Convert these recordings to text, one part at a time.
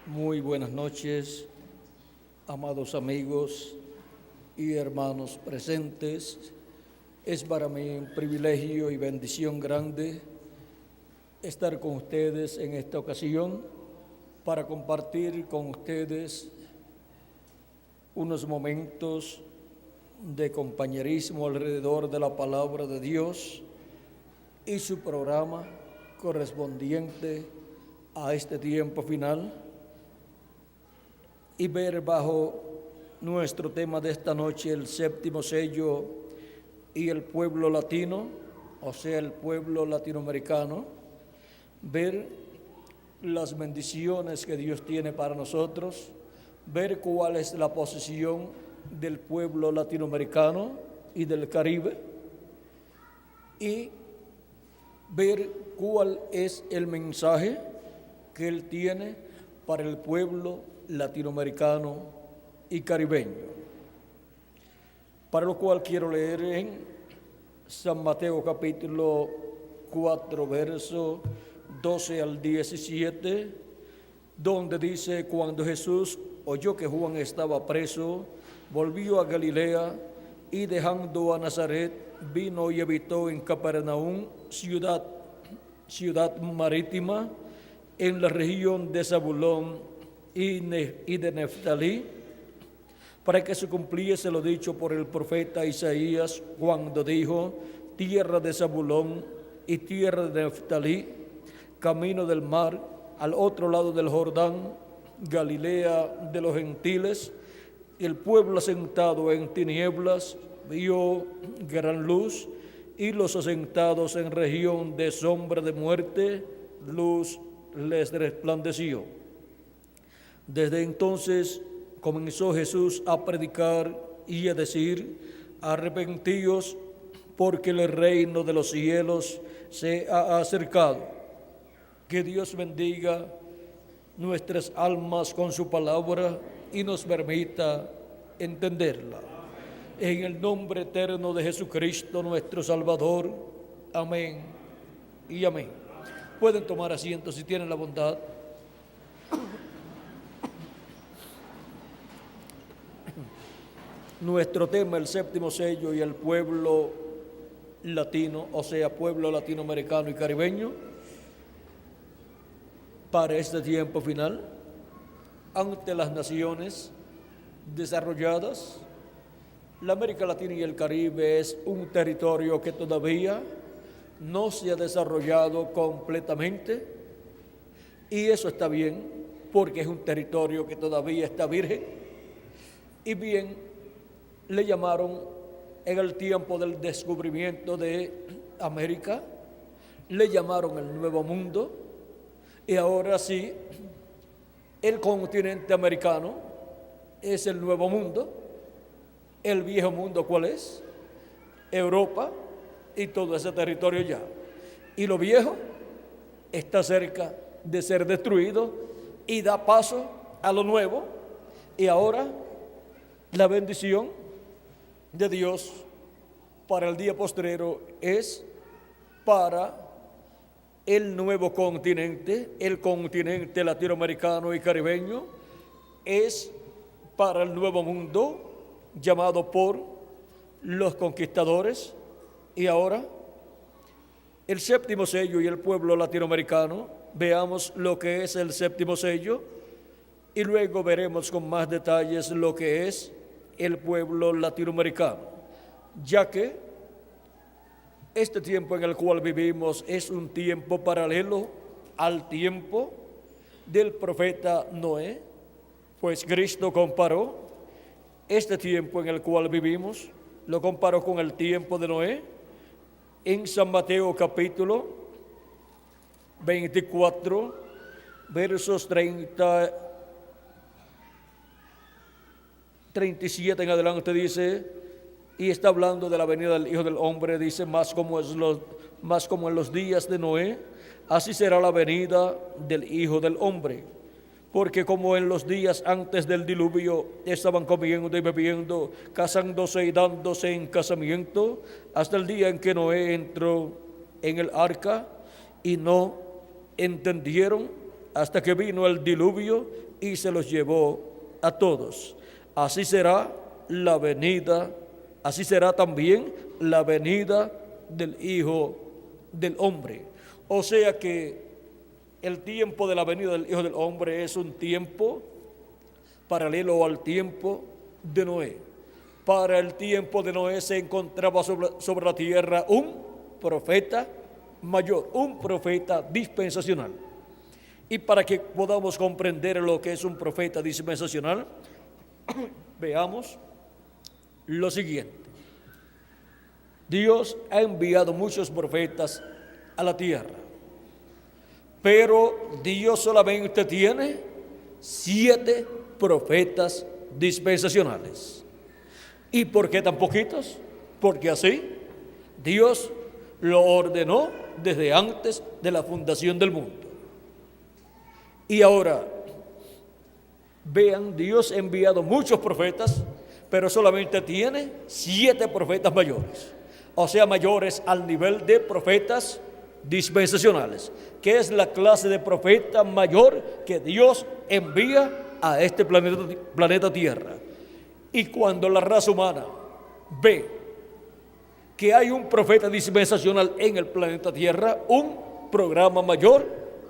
Muy buenas noches, amados amigos y hermanos presentes. Es para mí un privilegio y bendición grande estar con ustedes en esta ocasión para compartir con ustedes unos momentos de compañerismo alrededor de la palabra de Dios y su programa correspondiente a este tiempo final, y ver bajo nuestro tema de esta noche el séptimo sello y el pueblo latino, o sea, el pueblo latinoamericano, ver las bendiciones que Dios tiene para nosotros, ver cuál es la posición del pueblo latinoamericano y del Caribe, y ver cuál es el mensaje que Él tiene para el pueblo latinoamericano y caribeño. Para lo cual quiero leer en San Mateo capítulo 4, verso 12 al 17, donde dice: cuando Jesús oyó que Juan estaba preso, volvió a Galilea, y dejando a Nazaret, vino y habitó en Capernaum, ciudad marítima, en la región de Zabulón y de Neftalí, para que se cumpliese lo dicho por el profeta Isaías, cuando dijo: tierra de Zabulón y tierra de Neftalí, camino del mar, al otro lado del Jordán, Galilea de los gentiles. El pueblo asentado en tinieblas vio gran luz, y los asentados en región de sombra de muerte, luz les resplandeció. Desde entonces comenzó Jesús a predicar y a decir: arrepentíos, porque el reino de los cielos se ha acercado. Que Dios bendiga nuestras almas con su palabra y nos permita entenderla. En el nombre eterno de Jesucristo, nuestro Salvador. Amén y amén. Pueden tomar asiento si tienen la bondad. Nuestro tema, el séptimo sello y el pueblo latino, o sea, pueblo latinoamericano y caribeño, para este tiempo final, ante las naciones desarrolladas. La América Latina y el Caribe es un territorio que todavía no se ha desarrollado completamente, y eso está bien, porque es un territorio que todavía está virgen. Y bien, le llamaron en el tiempo del descubrimiento de América, le llamaron el Nuevo Mundo, y ahora sí, el continente americano es el Nuevo Mundo. El Viejo Mundo, ¿cuál es? Europa y todo ese territorio ya. Y lo viejo está cerca de ser destruido y da paso a lo nuevo. Y ahora la bendición de Dios para el día postrero es para el nuevo continente, el continente latinoamericano y caribeño, es para el Nuevo Mundo llamado por los conquistadores. Y ahora el séptimo sello y el pueblo latinoamericano. Veamos lo que es el séptimo sello y luego veremos con más detalles lo que es el pueblo latinoamericano, ya que este tiempo en el cual vivimos es un tiempo paralelo al tiempo del profeta Noé, pues Cristo comparó este tiempo en el cual vivimos, lo comparó con el tiempo de Noé en San Mateo capítulo 24, versos 37 en adelante. Dice, y está hablando de la venida del Hijo del Hombre, dice: más como en los días de Noé, así será la venida del Hijo del Hombre. Porque como en los días antes del diluvio estaban comiendo y bebiendo, casándose y dándose en casamiento, hasta el día en que Noé entró en el arca, y no entendieron hasta que vino el diluvio y se los llevó a todos. Así será también la venida del Hijo del Hombre. O sea que el tiempo de la venida del Hijo del Hombre es un tiempo paralelo al tiempo de Noé. Para el tiempo de Noé se encontraba sobre la tierra un profeta mayor, un profeta dispensacional. Y para que podamos comprender lo que es un profeta dispensacional, veamos lo siguiente. Dios ha enviado muchos profetas a la tierra, pero Dios solamente tiene 7 profetas dispensacionales. ¿Y por qué tan poquitos? Porque así Dios lo ordenó desde antes de la fundación del mundo. Y ahora, vean, Dios ha enviado muchos profetas, pero solamente tiene 7 profetas mayores. O sea, mayores al nivel de profetas dispensacionales, que es la clase de profeta mayor que Dios envía a este planeta Tierra. Y cuando la raza humana ve que hay un profeta dispensacional en el planeta Tierra, un programa mayor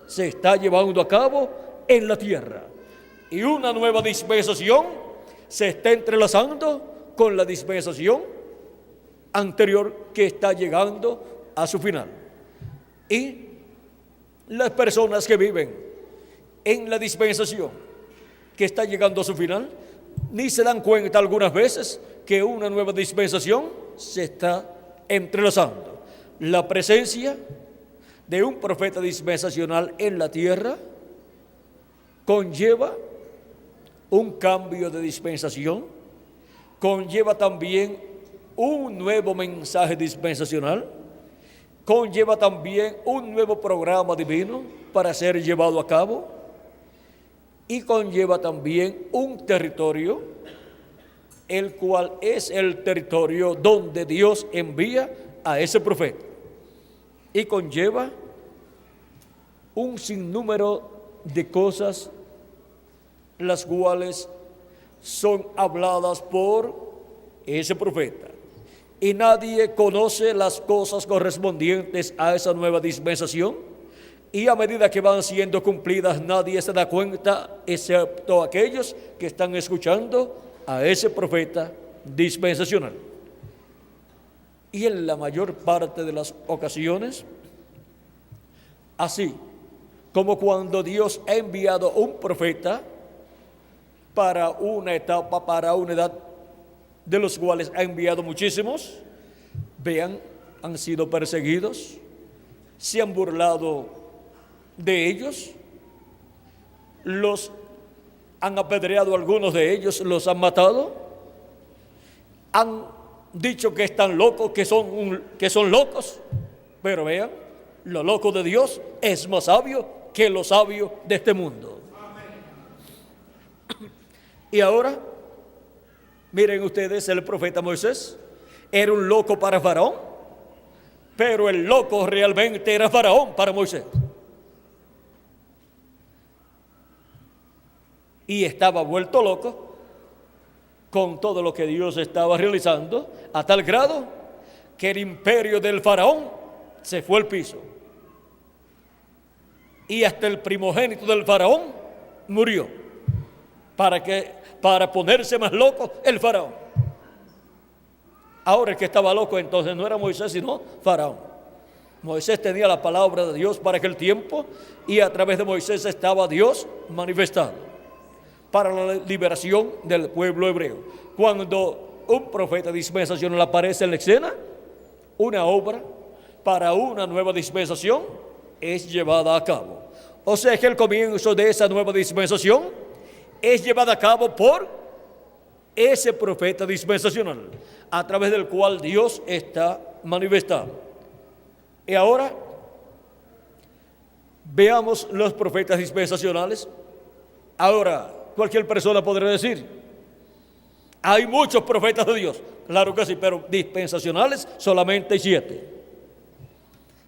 se está llevando a cabo en la Tierra. Y una nueva dispensación se está entrelazando con la dispensación anterior que está llegando a su final. Y las personas que viven en la dispensación que está llegando a su final, ni se dan cuenta algunas veces que una nueva dispensación se está entrelazando. La presencia de un profeta dispensacional en la tierra conlleva un cambio de dispensación, conlleva también un nuevo mensaje dispensacional, conlleva también un nuevo programa divino para ser llevado a cabo, y conlleva también un territorio, el cual es el territorio donde Dios envía a ese profeta, y conlleva un sinnúmero de cosas las cuales son habladas por ese profeta, y nadie conoce las cosas correspondientes a esa nueva dispensación, y a medida que van siendo cumplidas nadie se da cuenta, excepto aquellos que están escuchando a ese profeta dispensacional. Y en la mayor parte de las ocasiones, así como cuando Dios ha enviado un profeta para una etapa, para una edad, de los cuales ha enviado muchísimos, vean, han sido perseguidos, se han burlado de ellos, los han apedreado, algunos de ellos los han matado, han dicho que están locos, que son locos, pero vean, lo loco de Dios es más sabio que lo sabio de este mundo. Y ahora, miren ustedes, el profeta Moisés era un loco para Faraón, pero el loco realmente era Faraón para Moisés. Y estaba vuelto loco con todo lo que Dios estaba realizando, a tal grado que el imperio del Faraón se fue al piso. Y hasta el primogénito del Faraón murió, para ponerse más loco el Faraón. Ahora el que estaba loco entonces no era Moisés, sino Faraón. Moisés tenía la palabra de Dios para aquel tiempo, y a través de Moisés estaba Dios manifestado para la liberación del pueblo hebreo. Cuando un profeta dispensacional aparece en la escena, una obra para una nueva dispensación es llevada a cabo. O sea que el comienzo de esa nueva dispensación es llevada a cabo por ese profeta dispensacional, a través del cual Dios está manifestado. Y ahora veamos los profetas dispensacionales. Ahora, cualquier persona podrá decir, hay muchos profetas de Dios. Claro que sí, pero dispensacionales solamente hay 7.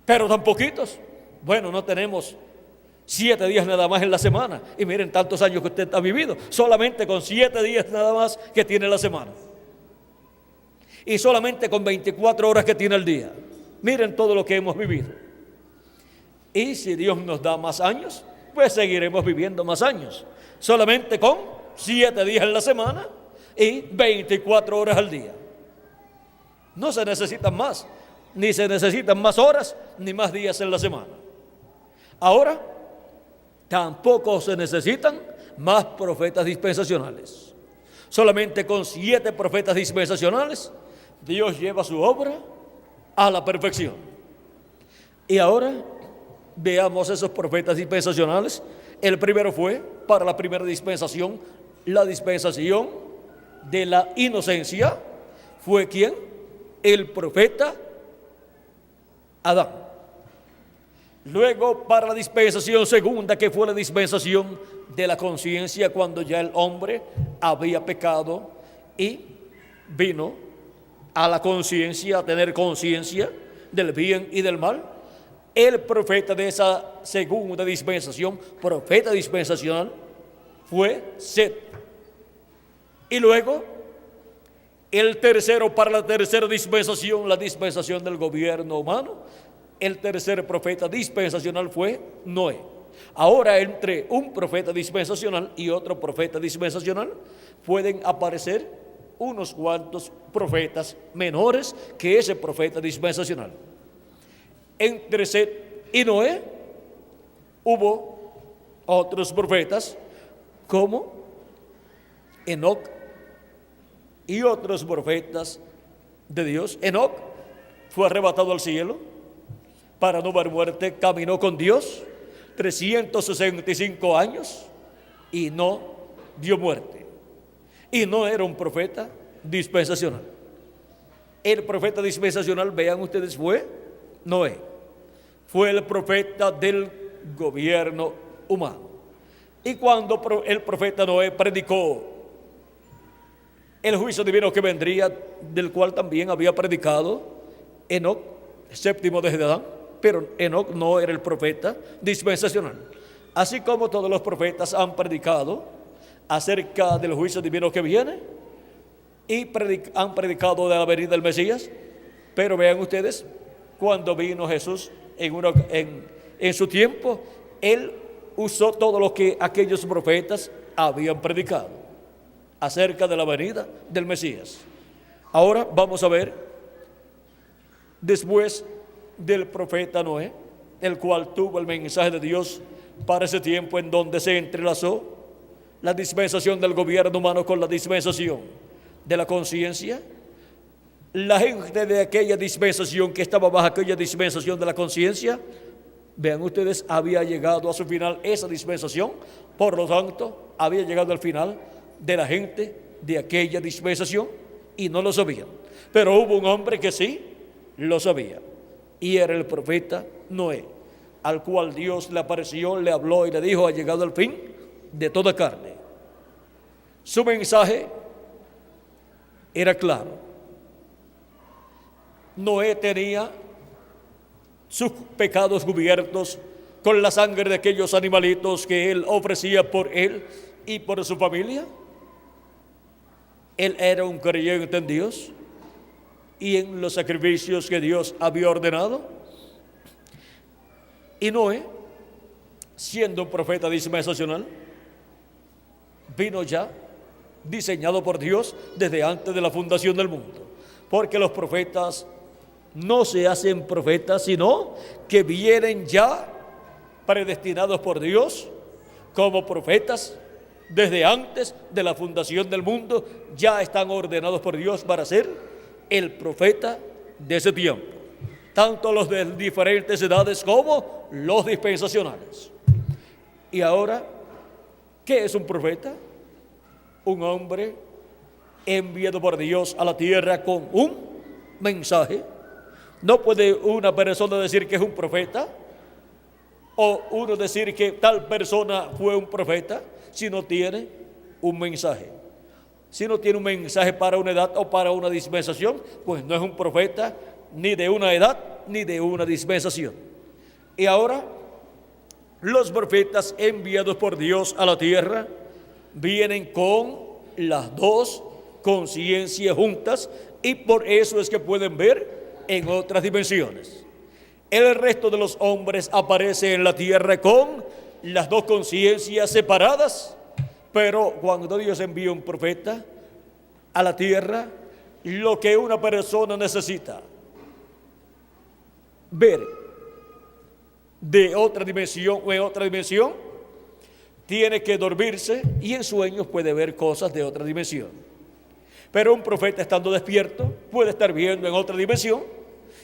Pero tan poquitos. Bueno, no tenemos 7 días nada más en la semana. Y miren tantos años que usted ha vivido, solamente con 7 días nada más que tiene la semana. Y solamente con 24 horas que tiene el día. Miren todo lo que hemos vivido. Y si Dios nos da más años, pues seguiremos viviendo más años. Solamente con 7 días en la semana y 24 horas al día. No se necesitan más, ni se necesitan más horas, ni más días en la semana. Ahora, tampoco se necesitan más profetas dispensacionales. Solamente con 7 profetas dispensacionales, Dios lleva su obra a la perfección. Y ahora veamos esos profetas dispensacionales. El primero fue, para la primera dispensación, la dispensación de la inocencia. ¿Fue quién? El profeta Adán. Luego, para la dispensación segunda, que fue la dispensación de la conciencia, cuando ya el hombre había pecado y vino a la conciencia, a tener conciencia del bien y del mal. El profeta de esa segunda dispensación, profeta dispensacional, fue Set. Y luego, el tercero, para la tercera dispensación, la dispensación del gobierno humano, el tercer profeta dispensacional fue Noé. Ahora, entre un profeta dispensacional y otro profeta dispensacional, pueden aparecer unos cuantos profetas menores que ese profeta dispensacional. Entre Set y Noé hubo otros profetas como Enoc y otros profetas de Dios. Enoc fue arrebatado al cielo para no ver muerte, caminó con Dios 365 años y no vio muerte. Y no era un profeta dispensacional. El profeta dispensacional, vean ustedes, fue Noé. Fue el profeta del gobierno humano. Y cuando el profeta Noé predicó el juicio divino que vendría, del cual también había predicado Enoc, séptimo desde Adán, pero Enoc no era el profeta dispensacional. Así como todos los profetas han predicado acerca del juicio divino que viene y han predicado de la venida del Mesías, pero vean ustedes, cuando vino Jesús en su tiempo, Él usó todo lo que aquellos profetas habían predicado acerca de la venida del Mesías. Ahora vamos a ver, después del profeta Noé, el cual tuvo el mensaje de Dios para ese tiempo, en donde se entrelazó la dispensación del gobierno humano con la dispensación de la conciencia. La gente de aquella dispensación, que estaba bajo aquella dispensación de la conciencia, vean ustedes, había llegado a su final esa dispensación. Por lo tanto, había llegado al final de la gente de aquella dispensación y no lo sabían. Pero hubo un hombre que sí lo sabía, y era el profeta Noé, al cual Dios le apareció, le habló y le dijo: ha llegado el fin de toda carne. Su mensaje era claro. Noé tenía sus pecados cubiertos con la sangre de aquellos animalitos que él ofrecía por él y por su familia. Él era un creyente en Dios y en los sacrificios que Dios había ordenado. Y Noé, siendo un profeta dispensacional, vino ya diseñado por Dios desde antes de la fundación del mundo, porque los profetas no se hacen profetas, sino que vienen ya predestinados por Dios como profetas desde antes de la fundación del mundo. Ya están ordenados por Dios para ser el profeta de ese tiempo, tanto los de diferentes edades como los dispensacionales. Y ahora, ¿qué es un profeta? Un hombre enviado por Dios a la tierra con un mensaje. No puede una persona decir que es un profeta, o uno decir que tal persona fue un profeta, si no tiene un mensaje. Si no tiene un mensaje para una edad o para una dispensación, pues no es un profeta ni de una edad ni de una dispensación. Y ahora Los profetas enviados por Dios a la tierra vienen con las dos conciencias juntas y por eso es que pueden ver en otras dimensiones. El resto de los hombres aparece en la tierra con las dos conciencias separadas, pero cuando Dios envía un profeta a la tierra, lo que una persona necesita ver de otra dimensión o en otra dimensión, tiene que dormirse y en sueños puede ver cosas de otra dimensión. Pero un profeta estando despierto puede estar viendo en otra dimensión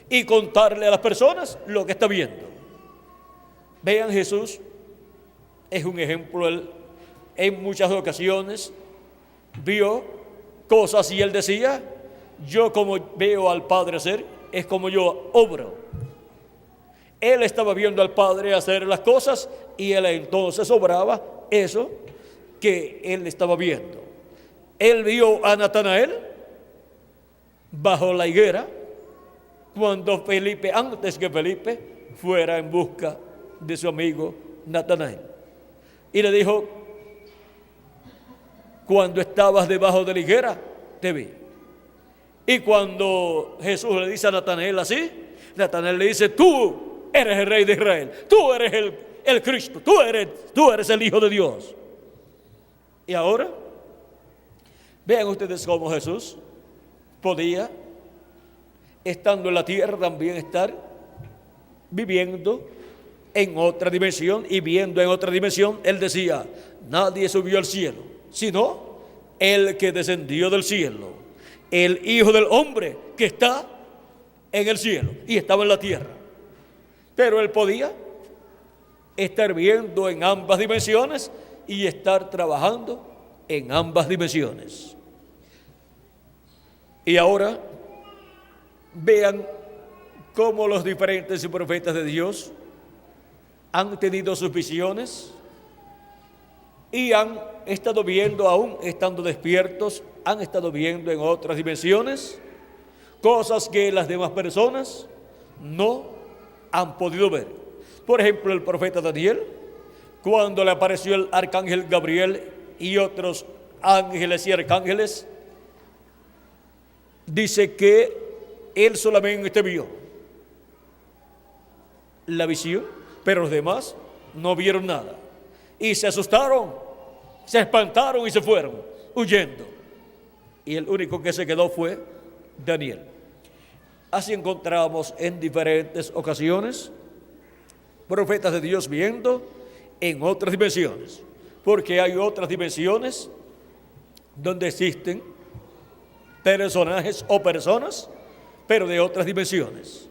y contarle a las personas lo que está viendo. Vean, Jesús es un ejemplo. Él en muchas ocasiones vio cosas y él decía: yo como veo al Padre hacer, es como yo obro. Él estaba viendo al Padre hacer las cosas y él entonces obraba eso que él estaba viendo. Él vio a Natanael bajo la higuera cuando Felipe, antes que Felipe fuera en busca de su amigo Natanael. Y le dijo: cuando estabas debajo de la higuera, te vi. Y cuando Jesús le dice a Natanael así, Natanael le dice: tú eres el Rey de Israel, tú eres el Cristo, tú eres el Hijo de Dios. Y ahora, vean ustedes cómo Jesús podía, estando en la tierra, también estar viviendo en otra dimensión y viendo en otra dimensión. Él decía: nadie subió al cielo, sino el que descendió del cielo, el Hijo del Hombre que está en el cielo y estaba en la tierra. Pero él podía estar viendo en ambas dimensiones y estar trabajando en ambas dimensiones. Y ahora vean cómo los diferentes profetas de Dios han tenido sus visiones y han estado viendo, aún estando despiertos, han estado viendo en otras dimensiones cosas que las demás personas no han podido ver. Por ejemplo, el profeta Daniel, cuando le apareció el arcángel Gabriel y otros ángeles y arcángeles, dice que él solamente vio la visión, pero los demás no vieron nada. Y se asustaron, se espantaron y se fueron huyendo. Y el único que se quedó fue Daniel. Así encontramos en diferentes ocasiones profetas de Dios viendo en otras dimensiones, porque hay otras dimensiones donde existen personajes o personas, pero de otras dimensiones.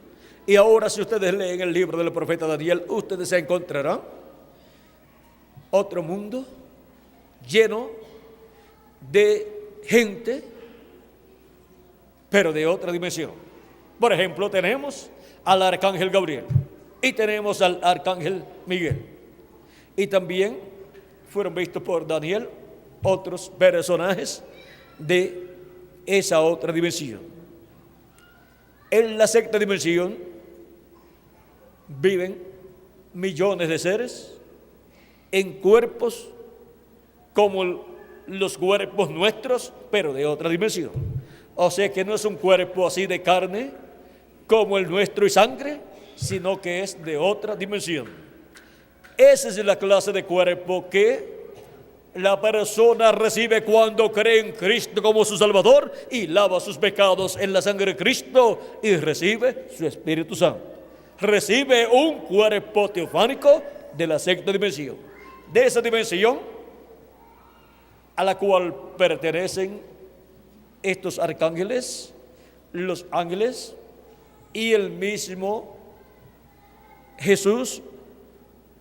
Y ahora, si ustedes leen el libro del profeta Daniel, ustedes se encontrarán otro mundo lleno de gente, pero de otra dimensión. Por ejemplo, tenemos al arcángel Gabriel y tenemos al arcángel Miguel. Y también fueron vistos por Daniel otros personajes de esa otra dimensión. En la sexta dimensión viven millones de seres en cuerpos como los cuerpos nuestros, pero de otra dimensión. O sea que no es un cuerpo así de carne como el nuestro y sangre, sino que es de otra dimensión. Esa es la clase de cuerpo que la persona recibe cuando cree en Cristo como su Salvador y lava sus pecados en la sangre de Cristo y recibe su Espíritu Santo. Recibe un cuerpo teofánico de la sexta dimensión. De esa dimensión a la cual pertenecen estos arcángeles, los ángeles y el mismo Jesús.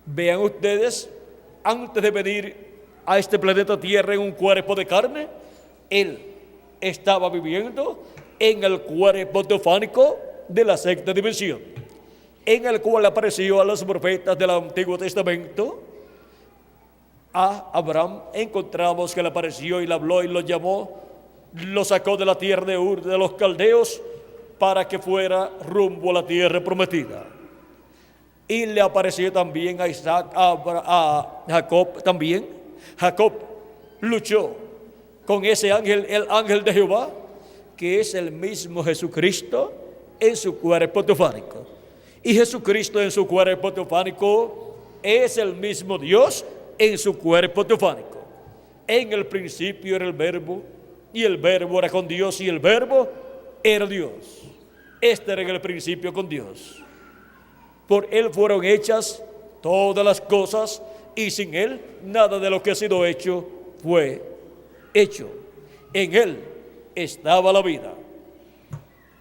Vean ustedes, antes de venir a este planeta Tierra en un cuerpo de carne, él estaba viviendo en el cuerpo teofánico de la sexta dimensión, en el cual apareció a los profetas del Antiguo Testamento. A Abraham encontramos que le apareció y le habló y lo llamó, lo sacó de la tierra de Ur de los caldeos para que fuera rumbo a la tierra prometida. Y le apareció también a Isaac, a Jacob también. Jacob luchó con ese ángel, el ángel de Jehová, que es el mismo Jesucristo en su cuerpo teofánico. Y Jesucristo en su cuerpo teofánico es el mismo Dios en su cuerpo teofánico. En el principio era el Verbo, y el Verbo era con Dios, y el Verbo era Dios. Este era en el principio con Dios. Por Él fueron hechas todas las cosas, y sin Él nada de lo que ha sido hecho fue hecho. En Él estaba la vida.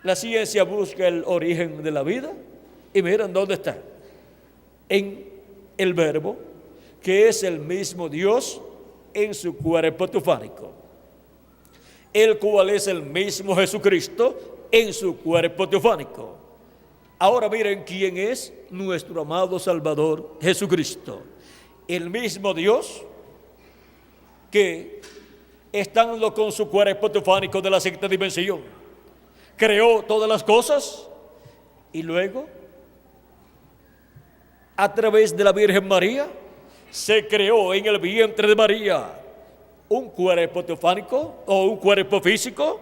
La ciencia busca el origen de la vida, y miren dónde está. En el Verbo, que es el mismo Dios en su cuerpo teofánico, el cual es el mismo Jesucristo en su cuerpo teofánico. Ahora miren quién es nuestro amado Salvador Jesucristo. El mismo Dios que, estando con su cuerpo teofánico de la sexta dimensión, creó todas las cosas, y luego, a través de la Virgen María, se creó en el vientre de María un cuerpo teofánico o un cuerpo físico.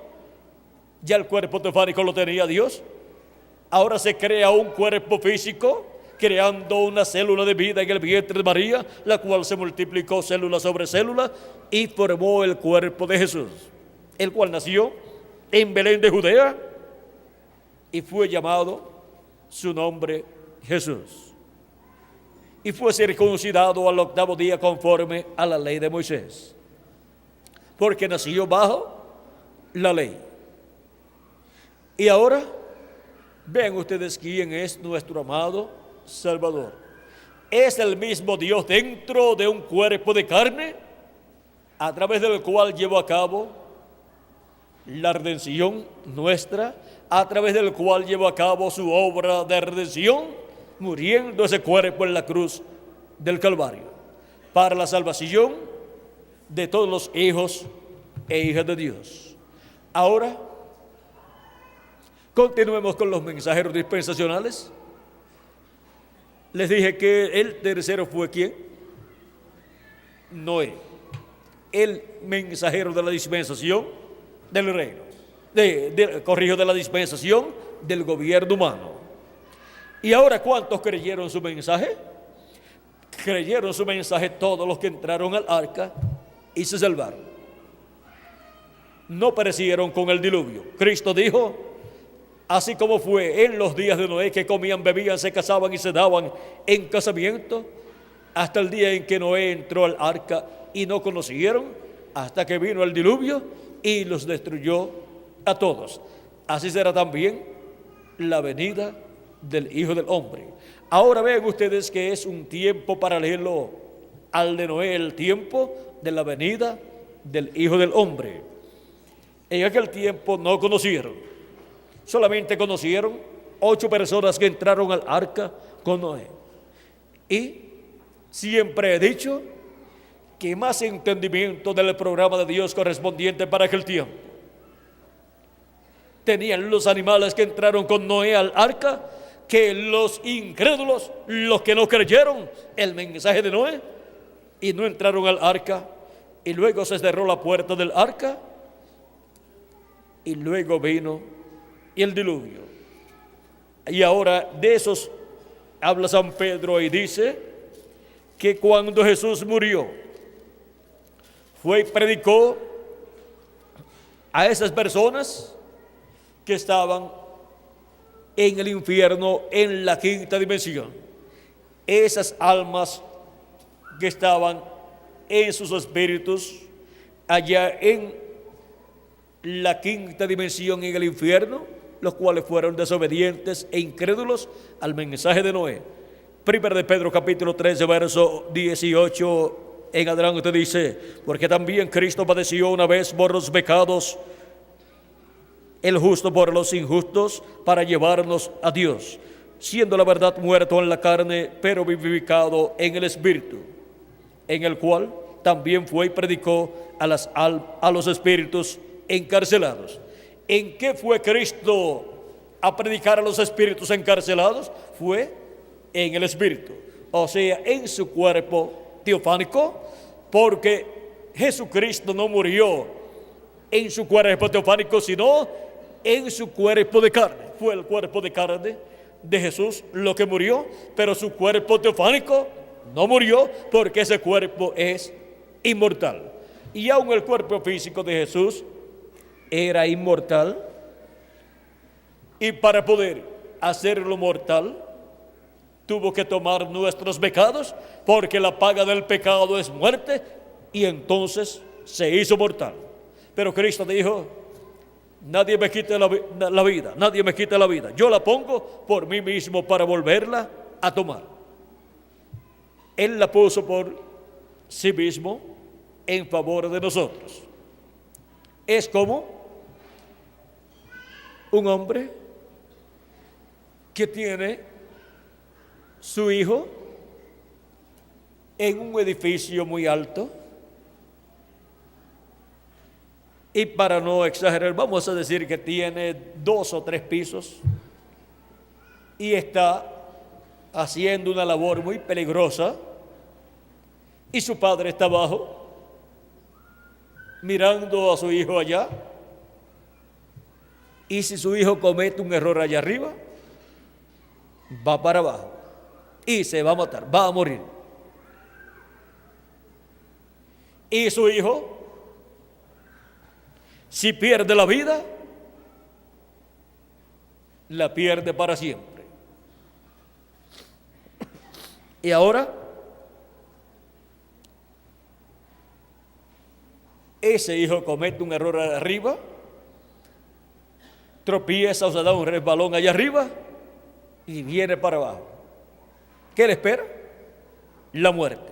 Ya el cuerpo teofánico lo tenía Dios. Ahora se crea un cuerpo físico, creando una célula de vida en el vientre de María, la cual se multiplicó célula sobre célula y formó el cuerpo de Jesús, el cual nació en Belén de Judea y fue llamado su nombre Jesús. Y fue circuncidado al 8º día conforme a la ley de Moisés, porque nació bajo la ley. Y ahora vean ustedes quién es nuestro amado Salvador. Es el mismo Dios dentro de un cuerpo de carne, a través del cual llevó a cabo la redención nuestra, a través del cual llevó a cabo su obra de redención, muriendo ese cuerpo en la cruz del Calvario, para la salvación de todos los hijos e hijas de Dios. Ahora, continuemos con los mensajeros dispensacionales. Les dije que el tercero fue ¿quién? Noé, el mensajero de la dispensación del reino, de la dispensación del gobierno humano. Y ahora, ¿cuántos creyeron su mensaje? Creyeron su mensaje todos los que entraron al arca y se salvaron. No perecieron con el diluvio. Cristo dijo: así como fue en los días de Noé, que comían, bebían, se casaban y se daban en casamiento, hasta el día en que Noé entró al arca y no conocieron, hasta que vino el diluvio y los destruyó a todos. Así será también la venida del Hijo del Hombre. Ahora ven ustedes que es un tiempo paralelo al de Noé, el tiempo de la venida del Hijo del Hombre. En aquel tiempo no conocieron, solamente conocieron 8 personas que entraron al arca con Noé. Y siempre he dicho que más entendimiento del programa de Dios correspondiente para aquel tiempo tenían los animales que entraron con Noé al arca que los incrédulos, los que no creyeron el mensaje de Noé y no entraron al arca. Y luego se cerró la puerta del arca y luego vino el diluvio. Y ahora de esos habla San Pedro y dice que cuando Jesús murió, fue y predicó a esas personas que estaban en el infierno, en la quinta dimensión. Esas almas que estaban en sus espíritus allá en la quinta dimensión, en el infierno, los cuales fueron desobedientes e incrédulos al mensaje de Noé. Primera de Pedro capítulo 13 verso 18 en adelante dice: porque también Cristo padeció una vez por los pecados, el justo por los injustos, para llevarnos a Dios, siendo la verdad muerto en la carne, pero vivificado en el Espíritu, en el cual también fue y predicó a los espíritus encarcelados. ¿En qué fue Cristo a predicar a los espíritus encarcelados? Fue en el Espíritu, o sea, en su cuerpo teofánico, porque Jesucristo no murió en su cuerpo teofánico, sino en su cuerpo de carne. Fue el cuerpo de carne de Jesús lo que murió, pero su cuerpo teofánico no murió, porque ese cuerpo es inmortal. Y aun el cuerpo físico de Jesús era inmortal, y para poder hacerlo mortal, tuvo que tomar nuestros pecados, porque la paga del pecado es muerte, y entonces se hizo mortal. Pero Cristo dijo: nadie me quite la vida, nadie me quita la vida, yo la pongo por mí mismo para volverla a tomar. Él la puso por sí mismo en favor de nosotros. Es como un hombre que tiene su hijo en un edificio muy alto, y para no exagerar, vamos a decir que tiene 2 o 3 pisos, y está haciendo una labor muy peligrosa, y su padre está abajo mirando a su hijo allá, y si su hijo comete un error allá arriba, va para abajo y se va a matar, va a morir. Y su hijo, si pierde la vida, la pierde para siempre. Y ahora, ese hijo comete un error allá arriba, tropieza o se da un resbalón allá arriba y viene para abajo. ¿Qué le espera? La muerte.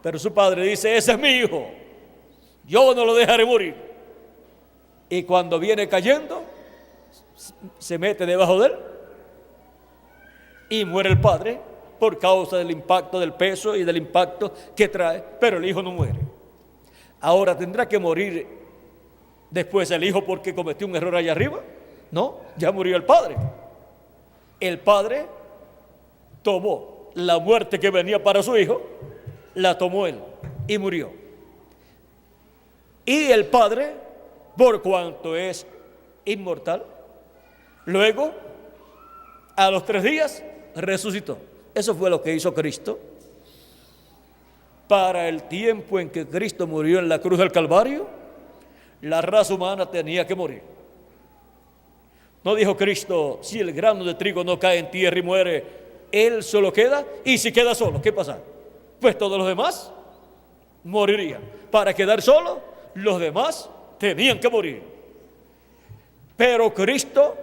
Pero su padre dice: ese es mi hijo, yo no lo dejaré morir. Y cuando viene cayendo, se mete debajo de él y muere el padre por causa del impacto del peso y del impacto que trae, pero el hijo no muere. Ahora, ¿tendrá que morir después el hijo porque cometió un error allá arriba? No, ya murió el padre. El padre tomó la muerte que venía para su hijo, la tomó él y murió. Y el padre, por cuanto es inmortal, luego a los 3 días resucitó. Eso fue lo que hizo Cristo. Para el tiempo en que Cristo murió en la cruz del Calvario, la raza humana tenía que morir. No dijo Cristo: si el grano de trigo no cae en tierra y muere, él solo queda, y si queda solo, ¿qué pasa? Pues todos los demás morirían. Para quedar solo, los demás tenían que morir. Pero Cristo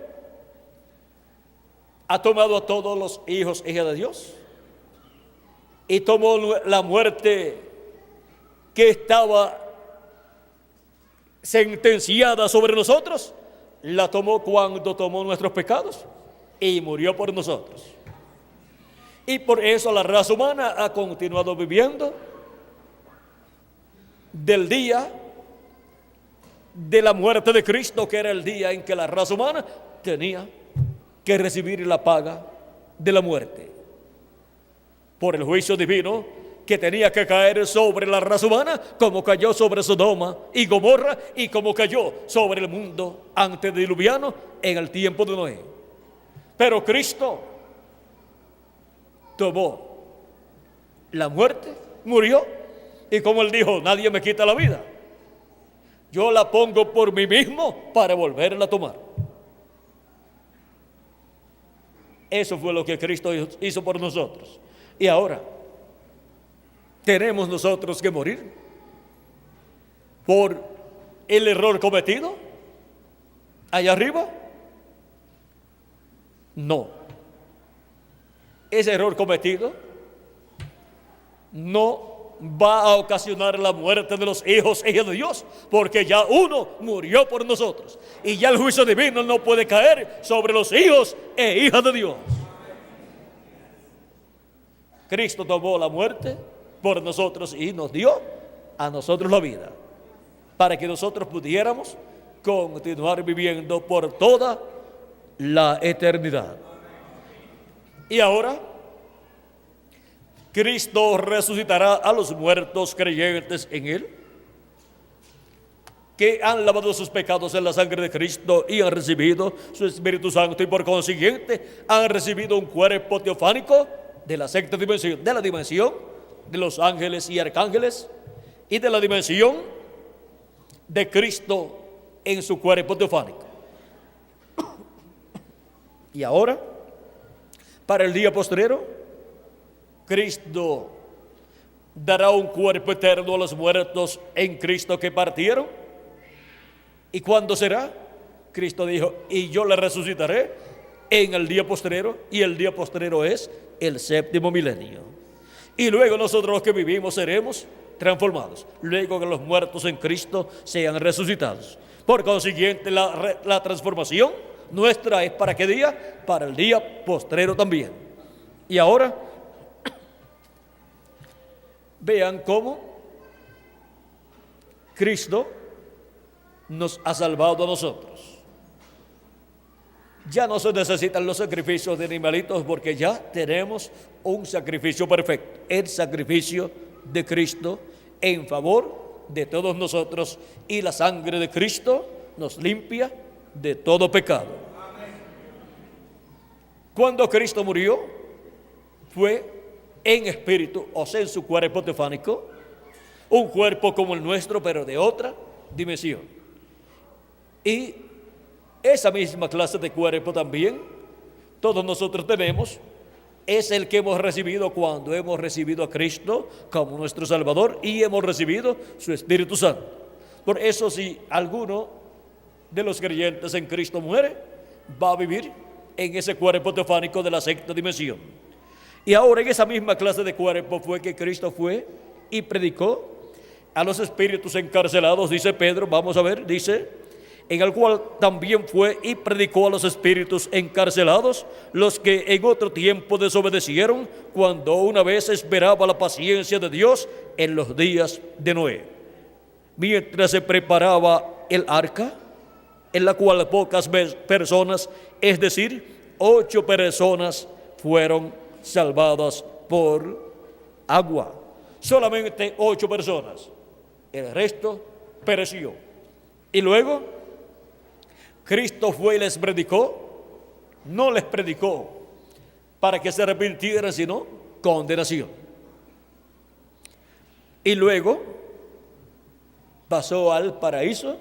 ha tomado a todos los hijos e hijas de Dios y tomó la muerte que estaba sentenciada sobre nosotros, la tomó cuando tomó nuestros pecados y murió por nosotros. Y por eso la raza humana ha continuado viviendo del día de la muerte de Cristo, que era el día en que la raza humana tenía que recibir la paga de la muerte por el juicio divino que tenía que caer sobre la raza humana, como cayó sobre Sodoma y Gomorra y como cayó sobre el mundo antediluviano en el tiempo de Noé. Pero Cristo tomó la muerte, murió, y como él dijo: nadie me quita la vida, yo la pongo por mí mismo para volverla a tomar. Eso fue lo que Cristo hizo por nosotros. Y ahora, ¿tenemos nosotros que morir por el error cometido allá arriba? No. Ese error cometido no va a ocasionar la muerte de los hijos e hijas de Dios, porque ya uno murió por nosotros y ya el juicio divino no puede caer sobre los hijos e hijas de Dios. Cristo tomó la muerte por nosotros y nos dio a nosotros la vida, para que nosotros pudiéramos continuar viviendo por toda la eternidad. Y ahora Cristo resucitará a los muertos creyentes en Él, que han lavado sus pecados en la sangre de Cristo y han recibido su Espíritu Santo y por consiguiente han recibido un cuerpo teofánico de la sexta dimensión, de la dimensión de los ángeles y arcángeles y de la dimensión de Cristo en su cuerpo teofánico. Y ahora, para el día postrero, Cristo dará un cuerpo eterno a los muertos en Cristo que partieron. ¿Y cuándo será? Cristo dijo, y yo le resucitaré en el día postrero, y el día postrero es el séptimo milenio. Y luego nosotros los que vivimos seremos transformados, luego que los muertos en Cristo sean resucitados. Por consiguiente, la transformación nuestra es ¿para qué día? Para el día postrero también. Y ahora, vean cómo Cristo nos ha salvado a nosotros. Ya no se necesitan los sacrificios de animalitos porque ya tenemos un sacrificio perfecto, el sacrificio de Cristo en favor de todos nosotros, y la sangre de Cristo nos limpia de todo pecado. Cuando Cristo murió, fue en espíritu, o sea, en su cuerpo teofánico, un cuerpo como el nuestro, pero de otra dimensión. Y esa misma clase de cuerpo también todos nosotros tenemos, es el que hemos recibido cuando hemos recibido a Cristo como nuestro Salvador y hemos recibido su Espíritu Santo. Por eso, si alguno de los creyentes en Cristo muere, va a vivir en ese cuerpo teofánico de la sexta dimensión. Y ahora en esa misma clase de cuerpo fue que Cristo fue y predicó a los espíritus encarcelados, dice Pedro, vamos a ver, dice, en el cual también fue y predicó a los espíritus encarcelados, los que en otro tiempo desobedecieron, cuando una vez esperaba la paciencia de Dios en los días de Noé, mientras se preparaba el arca, en la cual pocas personas, es decir, 8 personas fueron salvadas por agua. Solamente 8 personas, el resto pereció. Y luego Cristo fue y les predicó, no les predicó para que se arrepintieran, sino condenación. Y luego pasó al paraíso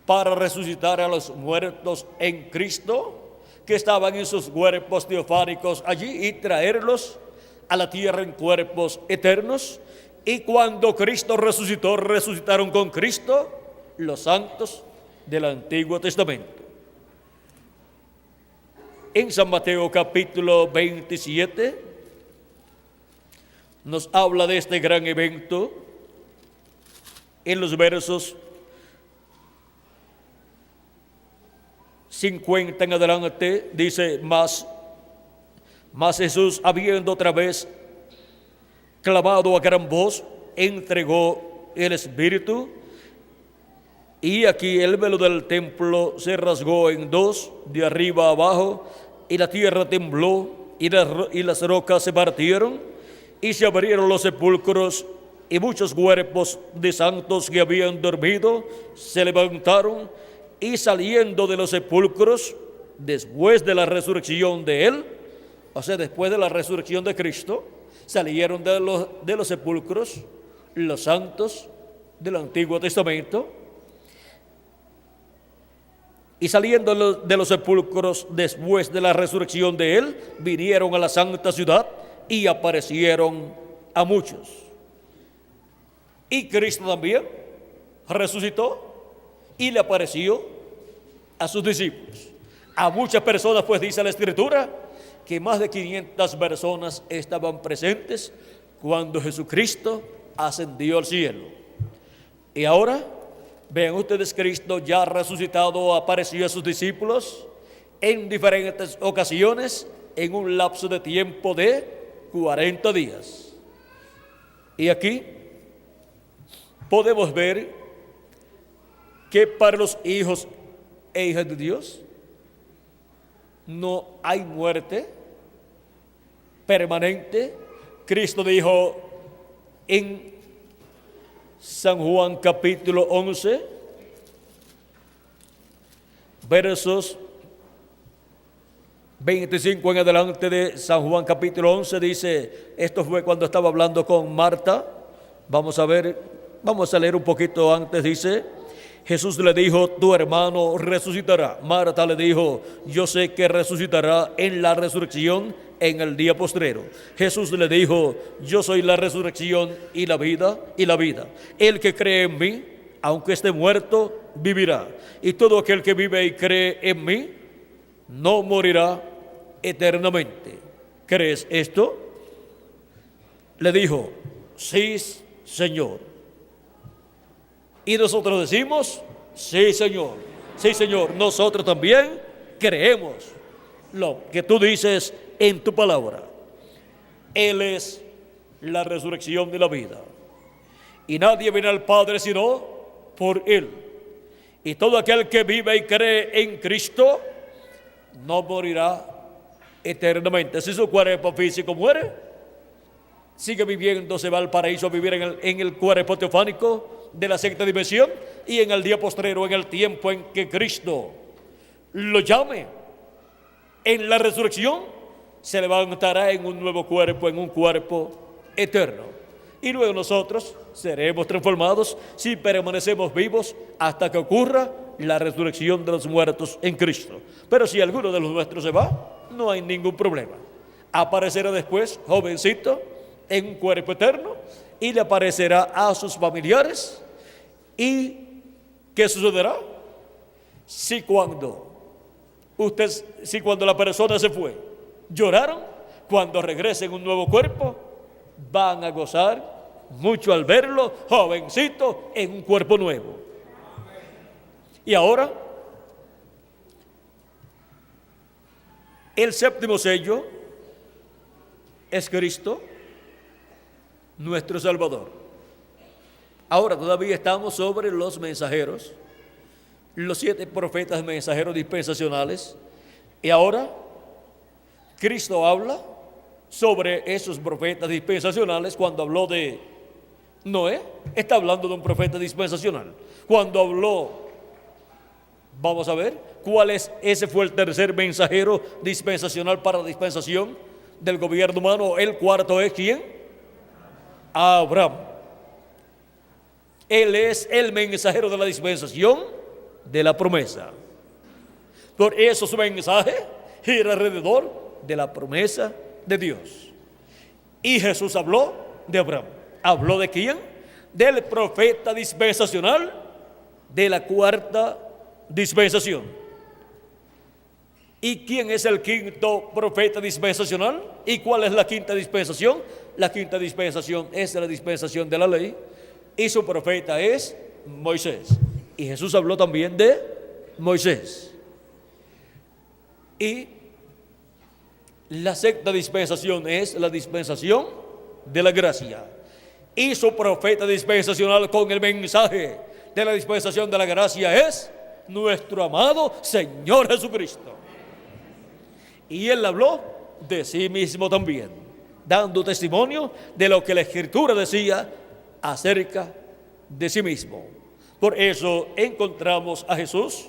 para resucitar a los muertos en Cristo, que estaban en sus cuerpos teofánicos allí, y traerlos a la tierra en cuerpos eternos. Y cuando Cristo resucitó, resucitaron con Cristo los santos del Antiguo Testamento. En San Mateo capítulo 27 nos habla de este gran evento en los versos 50 en adelante. Dice, más Jesús, habiendo otra vez clamado a gran voz, entregó el Espíritu. Y aquí el velo del templo se rasgó en dos, de arriba a abajo, y la tierra tembló, y las rocas se partieron, y se abrieron los sepulcros, y muchos cuerpos de santos que habían dormido se levantaron, y saliendo de los sepulcros, después de la resurrección de Él, o sea, después de la resurrección de Cristo, salieron de los sepulcros los santos del Antiguo Testamento. Y saliendo de los sepulcros después de la resurrección de Él, vinieron a la santa ciudad y aparecieron a muchos. Y Cristo también resucitó y le apareció a sus discípulos. A muchas personas, pues dice la Escritura, que más de 500 personas estaban presentes cuando Jesucristo ascendió al cielo. Y ahora, vean ustedes, Cristo ya resucitado apareció a sus discípulos en diferentes ocasiones en un lapso de tiempo de 40 días. Y aquí podemos ver que para los hijos e hijas de Dios no hay muerte permanente, Cristo dijo en San Juan capítulo 11, versos 25 en adelante de San Juan capítulo 11, dice, esto fue cuando estaba hablando con Marta. Vamos a leer un poquito antes, dice, Jesús le dijo, tu hermano resucitará. Marta le dijo, yo sé que resucitará en la resurrección en el día postrero. Jesús le dijo, yo soy la resurrección y la vida. El que cree en mí, aunque esté muerto, vivirá. Y todo aquel que vive y cree en mí, no morirá eternamente. ¿Crees esto? Le dijo, sí, Señor. Y nosotros decimos, sí, Señor. Sí, Señor. Nosotros también creemos lo que tú dices en tu palabra. Él es la resurrección de la vida. Y nadie viene al Padre sino por Él. Y todo aquel que vive y cree en Cristo no morirá eternamente. Si su cuerpo físico muere, sigue viviendo, se va al paraíso a vivir en el cuerpo teofánico de la sexta dimensión, y en el día postrero, en el tiempo en que Cristo lo llame, en la resurrección, se levantará en un nuevo cuerpo, en un cuerpo eterno. Y luego nosotros seremos transformados si permanecemos vivos hasta que ocurra la resurrección de los muertos en Cristo. Pero si alguno de los nuestros se va, no hay ningún problema. Aparecerá después, jovencito, en un cuerpo eterno, y le aparecerá a sus familiares. ¿Y qué sucederá? Si cuando la persona se fue, lloraron, cuando regrese en un nuevo cuerpo, van a gozar mucho al verlo, jovencito, en un cuerpo nuevo. Y ahora, el séptimo sello es Cristo, nuestro Salvador. Ahora todavía estamos sobre los mensajeros, los 7 profetas mensajeros dispensacionales. Y ahora Cristo habla sobre esos profetas dispensacionales. Cuando habló de Noé, está hablando de un profeta dispensacional. Cuando habló, vamos a ver, ese fue el tercer mensajero dispensacional para la dispensación del gobierno humano. El cuarto es ¿quién? Abraham. Él es el mensajero de la dispensación de la promesa. Por eso su mensaje gira alrededor de la promesa de Dios. Y Jesús habló de Abraham. ¿Habló de quién? Del profeta dispensacional de la cuarta dispensación. ¿Y quién es el quinto profeta dispensacional? ¿Y cuál es la quinta dispensación? La quinta dispensación es la dispensación de la ley, y su profeta es Moisés. Y Jesús habló también de Moisés. Y la sexta dispensación es la dispensación de la gracia. Y su profeta dispensacional con el mensaje de la dispensación de la gracia es nuestro amado Señor Jesucristo. Y Él habló de sí mismo también, dando testimonio de lo que la Escritura decía acerca de sí mismo. Por eso encontramos a Jesús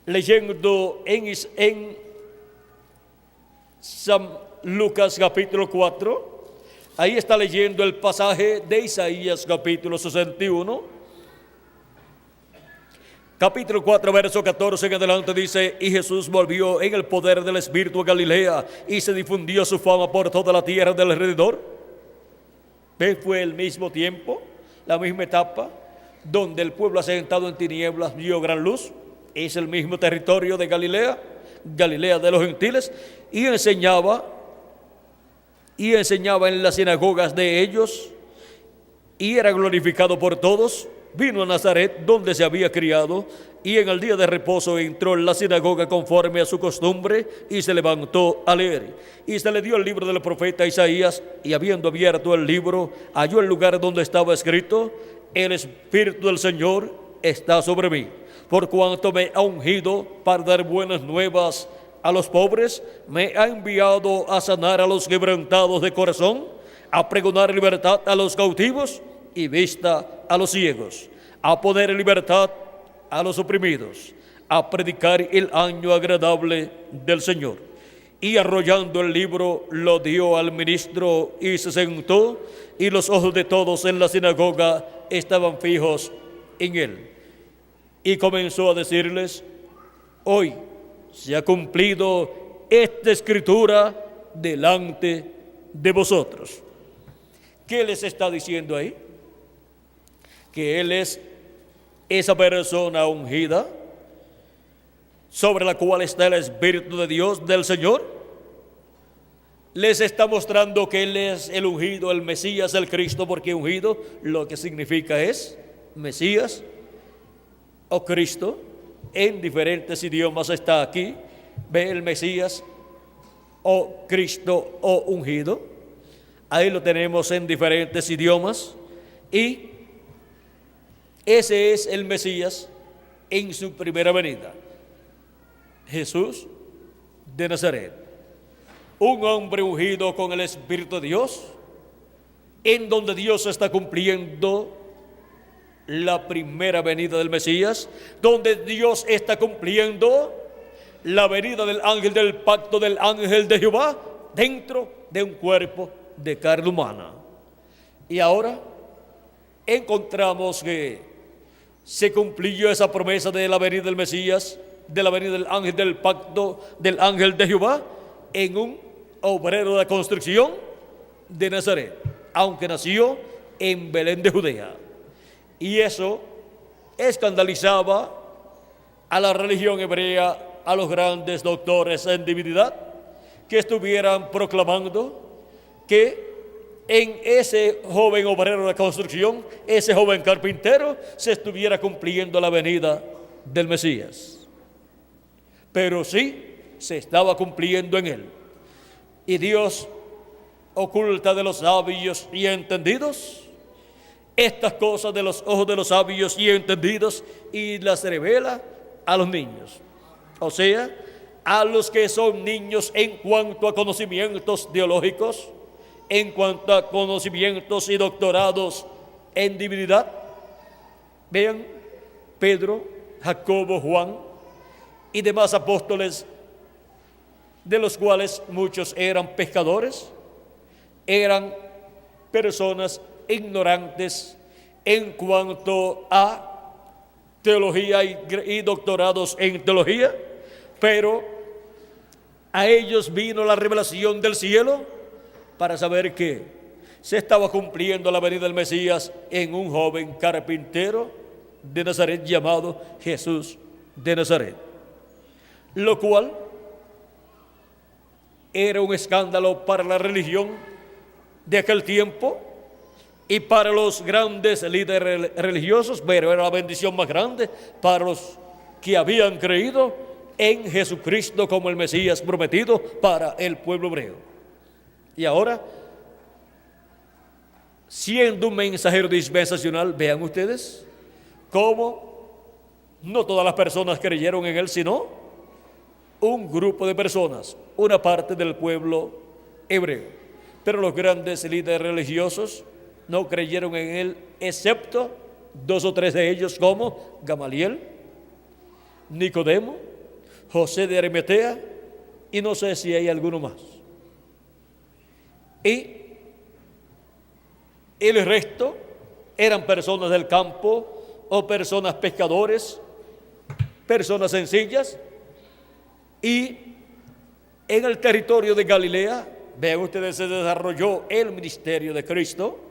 leyendo en San Lucas capítulo 4. Ahí está leyendo el pasaje de Isaías capítulo 61. Capítulo 4, verso 14 en adelante dice, y Jesús volvió en el poder del Espíritu a Galilea, y se difundió su fama por toda la tierra del alrededor. Fue el mismo tiempo, la misma etapa, donde el pueblo asentado en tinieblas vio gran luz. Es el mismo territorio de Galilea, Galilea de los gentiles, y enseñaba en las sinagogas de ellos, y era glorificado por todos. Vino a Nazaret, donde se había criado, y en el día de reposo entró en la sinagoga conforme a su costumbre, y se levantó a leer. Y se le dio el libro del profeta Isaías, y habiendo abierto el libro, halló el lugar donde estaba escrito, el Espíritu del Señor está sobre mí, por cuanto me ha ungido para dar buenas nuevas a los pobres, me ha enviado a sanar a los quebrantados de corazón, a pregonar libertad a los cautivos y vista a los ciegos, a poner en libertad a los oprimidos, a predicar el año agradable del Señor. Y arrollando el libro, lo dio al ministro y se sentó, y los ojos de todos en la sinagoga estaban fijos en él. Y comenzó a decirles: hoy se ha cumplido esta escritura delante de vosotros. ¿Qué les está diciendo ahí? Que Él es esa persona ungida sobre la cual está el Espíritu de Dios, del Señor. Les está mostrando que Él es el ungido, el Mesías, el Cristo, porque ungido lo que significa es Mesías o Cristo. En diferentes idiomas está aquí. Ve el Mesías o Cristo o ungido. Ahí lo tenemos en diferentes idiomas. Y ese es el Mesías en su primera venida. Jesús de Nazaret, un hombre ungido con el Espíritu de Dios, en donde Dios está cumpliendo la primera venida del Mesías, donde Dios está cumpliendo la venida del ángel del pacto, del ángel de Jehová, dentro de un cuerpo de carne humana. Y ahora encontramos que se cumplió esa promesa de la venida del Mesías, de la venida del ángel del pacto, del ángel de Jehová, en un obrero de construcción de Nazaret, aunque nació en Belén de Judea. Y eso escandalizaba a la religión hebrea, a los grandes doctores en divinidad, que estuvieran proclamando que en ese joven obrero de construcción, ese joven carpintero, se estuviera cumpliendo la venida del Mesías. Pero sí se estaba cumpliendo en él. Y Dios oculta de los sabios y entendidos estas cosas de los ojos de los sabios y entendidos, y las revela a los niños. O sea, a los que son niños en cuanto a conocimientos teológicos, en cuanto a conocimientos y doctorados en divinidad. Vean, Pedro, Jacobo, Juan y demás apóstoles, de los cuales muchos eran pescadores, eran personas ignorantes en cuanto a teología y doctorados en teología, pero a ellos vino la revelación del cielo para saber que se estaba cumpliendo la venida del Mesías en un joven carpintero de Nazaret llamado Jesús de Nazaret, lo cual era un escándalo para la religión de aquel tiempo y para los grandes líderes religiosos, pero era la bendición más grande para los que habían creído en Jesucristo como el Mesías prometido para el pueblo hebreo. Y ahora, siendo un mensajero dispensacional, vean ustedes cómo no todas las personas creyeron en él, sino un grupo de personas, una parte del pueblo hebreo. Pero los grandes líderes religiosos no creyeron en él, excepto 2 o 3 de ellos, como Gamaliel, Nicodemo, José de Arimatea, y no sé si hay alguno más. Y el resto eran personas del campo o personas pescadores, personas sencillas. Y en el territorio de Galilea, vean ustedes, se desarrolló el ministerio de Cristo,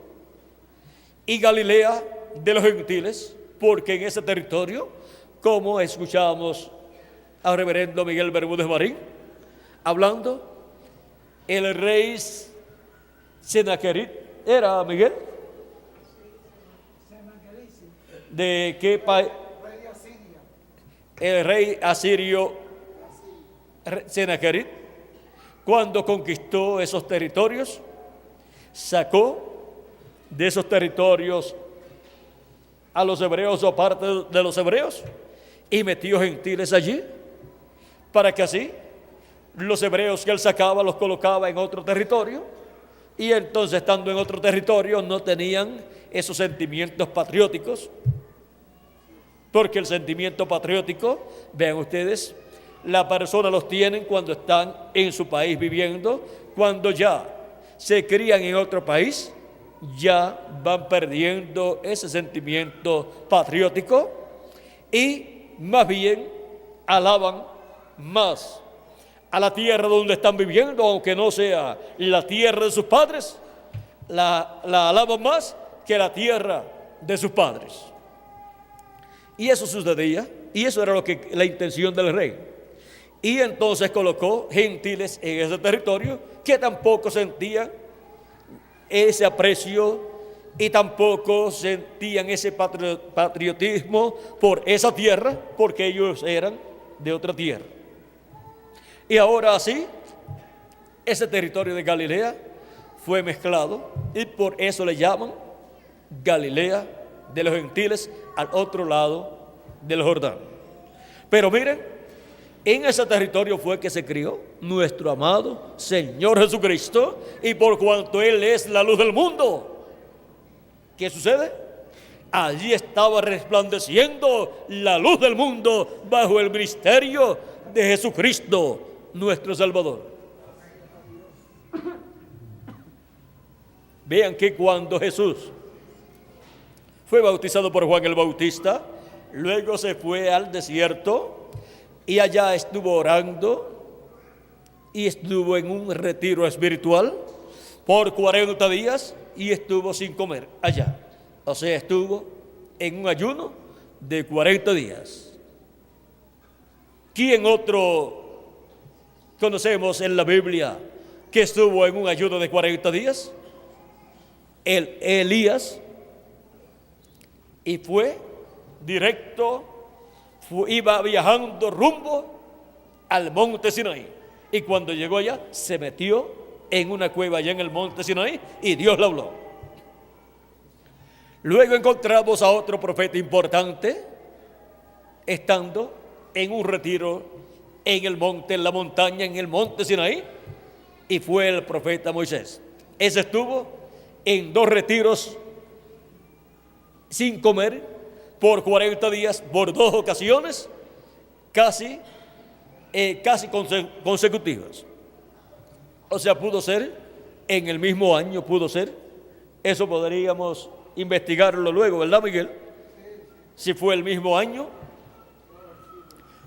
y Galilea de los gentiles, porque en ese territorio, como escuchamos al reverendo Miguel Bermúdez Marín hablando, el rey Senaquerit, ¿era Miguel? ¿De qué país? El rey asirio Senaquerit, cuando conquistó esos territorios, sacó de esos territorios a los hebreos o parte de los hebreos y metió gentiles allí, para que así los hebreos que él sacaba los colocaba en otro territorio, y entonces estando en otro territorio no tenían esos sentimientos patrióticos, porque el sentimiento patriótico, vean ustedes, la persona los tienen cuando están en su país viviendo. Cuando ya se crían en otro país, ya van perdiendo ese sentimiento patriótico y más bien alaban más a la tierra donde están viviendo, aunque no sea la tierra de sus padres, la alaban más que la tierra de sus padres. Y eso sucedía, y eso era la intención del rey. Y entonces colocó gentiles en ese territorio que tampoco sentían ese aprecio y tampoco sentían ese patriotismo por esa tierra, porque ellos eran de otra tierra. Y ahora así, ese territorio de Galilea fue mezclado, y por eso le llaman Galilea de los gentiles, al otro lado del Jordán. Pero miren, en ese territorio fue que se crió nuestro amado Señor Jesucristo, y por cuanto Él es la luz del mundo, ¿qué sucede? Allí estaba resplandeciendo la luz del mundo bajo el ministerio de Jesucristo, nuestro Salvador. Vean que cuando Jesús fue bautizado por Juan el Bautista, luego se fue al desierto y allá estuvo orando y estuvo en un retiro espiritual por 40 días y estuvo sin comer allá. O sea, estuvo en un ayuno de 40 días. ¿Quién otro conocemos en la Biblia que estuvo en un ayuno de 40 días? Elías, y fue directo, iba viajando rumbo al monte Sinaí, y cuando llegó allá se metió en una cueva allá en el monte Sinaí y Dios le habló. Luego encontramos a otro profeta importante estando en un retiro en el monte, en la montaña, en el monte Sinaí, y fue el profeta Moisés. Ese estuvo en 2 retiros sin comer por 40 días, por 2 ocasiones, casi consecutivas. O sea, pudo ser en el mismo año, pudo ser. Eso podríamos investigarlo luego, ¿verdad, Miguel? Si fue el mismo año.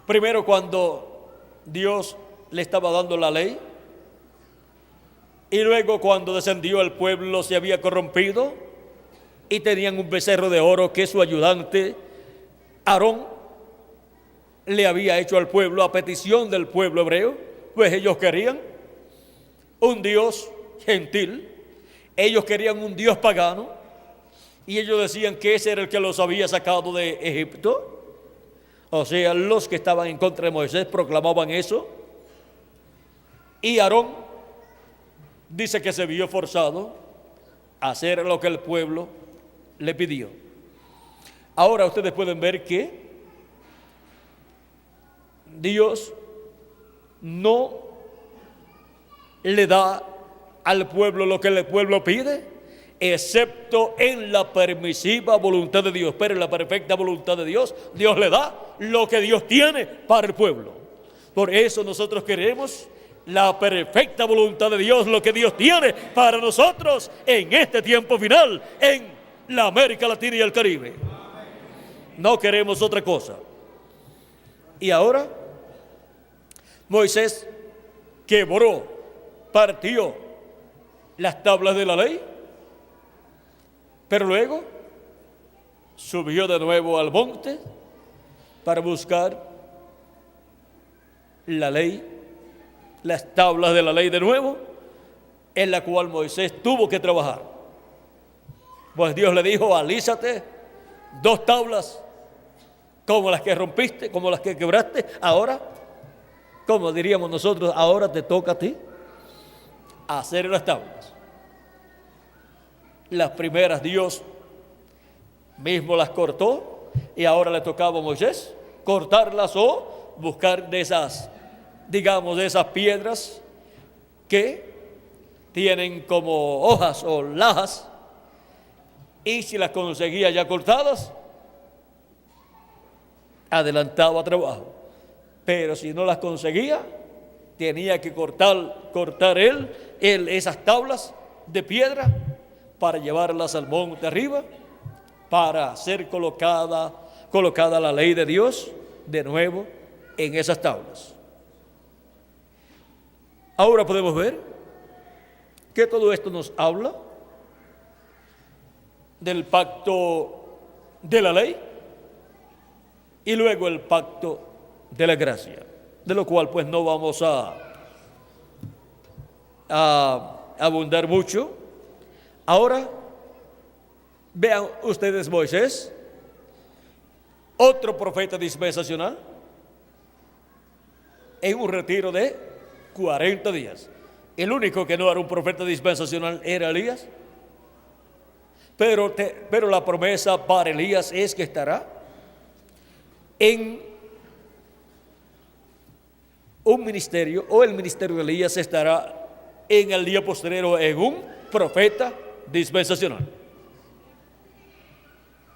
Primero, cuando Dios le estaba dando la ley, y luego cuando descendió el pueblo se había corrompido y tenían un becerro de oro que su ayudante Aarón le había hecho al pueblo a petición del pueblo hebreo, pues ellos querían un Dios gentil, ellos querían un Dios pagano, y ellos decían que ese era el que los había sacado de Egipto. O sea, los que estaban en contra de Moisés proclamaban eso, y Aarón dice que se vio forzado a hacer lo que el pueblo le pidió. Ahora ustedes pueden ver que Dios no le da al pueblo lo que el pueblo pide, excepto en la permisiva voluntad de Dios. Pero en la perfecta voluntad de Dios, Dios le da lo que Dios tiene para el pueblo. Por eso nosotros queremos la perfecta voluntad de Dios, lo que Dios tiene para nosotros en este tiempo final, en la América Latina y el Caribe. No queremos otra cosa. Y ahora, Moisés quebró, partió las tablas de la ley, pero luego subió de nuevo al monte para buscar la ley, las tablas de la ley de nuevo, en la cual Moisés tuvo que trabajar. Pues Dios le dijo: alízate 2 tablas como las que rompiste, como las que quebraste. Ahora, como diríamos nosotros, ahora te toca a ti hacer las tablas. Las primeras Dios mismo las cortó, y ahora le tocaba a Moisés cortarlas o buscar de esas digamos, de esas piedras que tienen como hojas o lajas, y si las conseguía ya cortadas, adelantaba trabajo. Pero si no las conseguía, tenía que cortar él esas tablas de piedra para llevarlas al monte arriba, para ser colocada la ley de Dios de nuevo en esas tablas. Ahora podemos ver que todo esto nos habla del pacto de la ley y luego el pacto de la gracia, de lo cual pues no vamos a abundar mucho. Ahora vean ustedes Moisés, otro profeta dispensacional, en un retiro de 40 días. El único que no era un profeta dispensacional era Elías, pero la promesa para Elías es que estará en un ministerio, o el ministerio de Elías estará en el día posterior en un profeta dispensacional.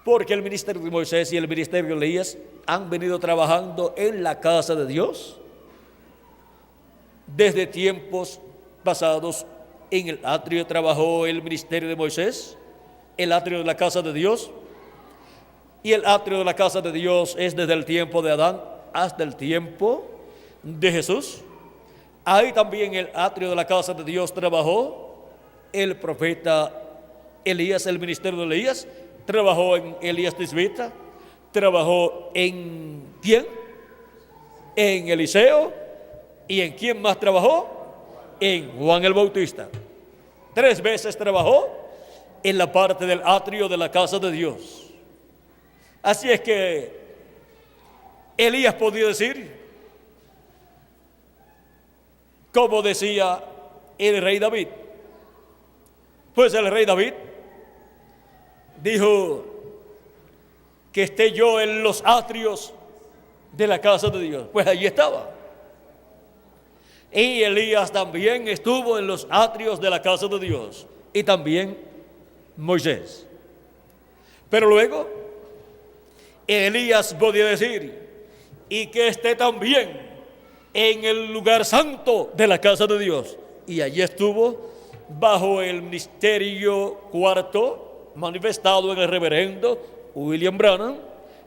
Porque el ministerio de Moisés y el ministerio de Elías han venido trabajando en la casa de Dios desde tiempos pasados. En el atrio trabajó el ministerio de Moisés, el atrio de la casa de Dios, y el atrio de la casa de Dios es desde el tiempo de Adán hasta el tiempo de Jesús. Ahí también el atrio de la casa de Dios trabajó el profeta Elías, el ministerio de Elías, trabajó en Elías Tisbita, trabajó en ¿quién? En Eliseo. ¿Y en quién más trabajó? En Juan el Bautista. 3 veces trabajó en la parte del atrio de la casa de Dios. Así es que Elías podía decir, como decía el rey David. Pues el rey David dijo que esté yo en los atrios de la casa de Dios. Pues allí estaba. Y Elías también estuvo en los atrios de la casa de Dios. Y también Moisés. Pero luego Elías podía decir, y que esté también en el lugar santo de la casa de Dios. Y allí estuvo bajo el ministerio cuarto manifestado en el reverendo William Branham,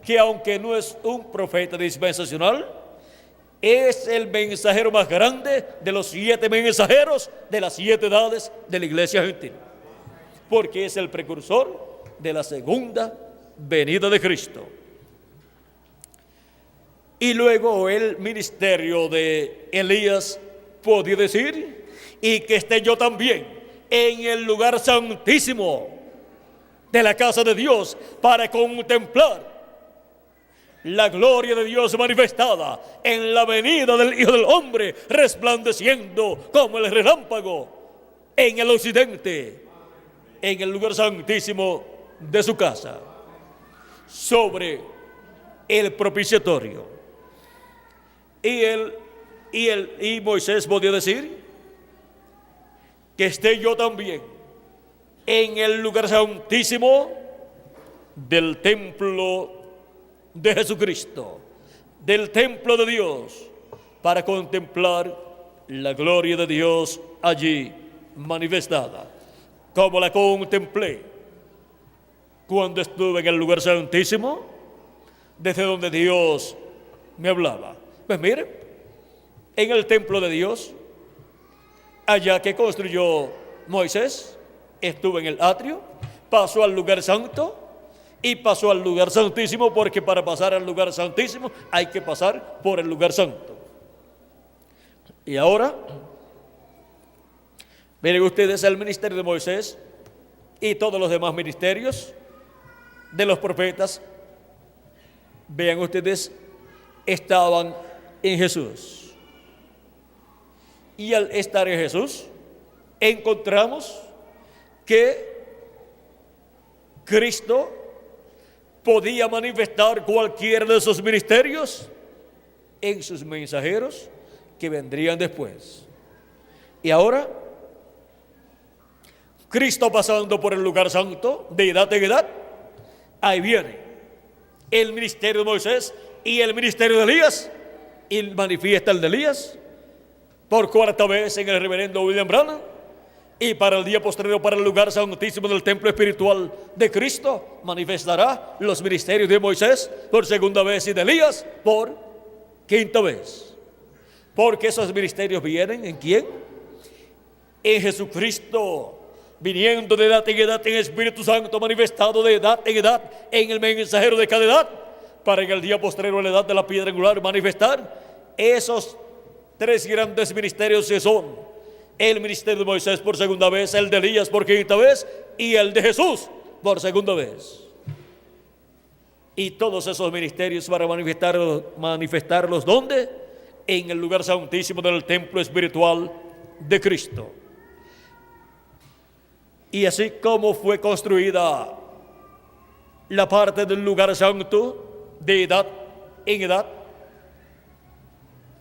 que aunque no es un profeta dispensacional, es el mensajero más grande de los 7 mensajeros de las 7 edades de la iglesia gentil, porque es el precursor de la segunda venida de Cristo. Y luego el ministerio de Elías podía decir, y que esté yo también en el lugar santísimo de la casa de Dios para contemplar la gloria de Dios manifestada en la venida del Hijo del Hombre, resplandeciendo como el relámpago en el occidente, en el lugar santísimo de su casa, sobre el propiciatorio. Y Moisés podía decir que esté yo también en el lugar santísimo del templo de Jesucristo, del templo de Dios, para contemplar la gloria de Dios allí manifestada, como la contemplé cuando estuve en el lugar santísimo, desde donde Dios me hablaba. Pues mire, en el templo de Dios, allá que construyó Moisés, estuvo en el atrio, pasó al lugar santo y pasó al lugar santísimo, porque para pasar al lugar santísimo hay que pasar por el lugar santo. Y ahora, miren ustedes el ministerio de Moisés y todos los demás ministerios de los profetas, vean ustedes, estaban en Jesús. Y al estar en Jesús, encontramos que Cristo podía manifestar cualquiera de sus ministerios en sus mensajeros que vendrían después. Y ahora, Cristo pasando por el lugar santo, de edad en edad, ahí viene el ministerio de Moisés y el ministerio de Elías, y manifiesta el de Elías por cuarta vez en el reverendo William Branham, y para el día posterior, para el lugar santísimo del templo espiritual de Cristo, manifestará los ministerios de Moisés por segunda vez y de Elías por quinta vez. Porque esos ministerios vienen ¿en quién? En Jesucristo, viniendo de edad en edad en Espíritu Santo, manifestado de edad en edad en el mensajero de cada edad, para en el día posterior a la edad de la piedra angular manifestar esos tres grandes ministerios que son el ministerio de Moisés por segunda vez, el de Elías por quinta vez y el de Jesús por segunda vez. Y todos esos ministerios para manifestarlos ¿dónde? En el lugar santísimo del templo espiritual de Cristo. Y así como fue construida la parte del lugar santo de edad en edad,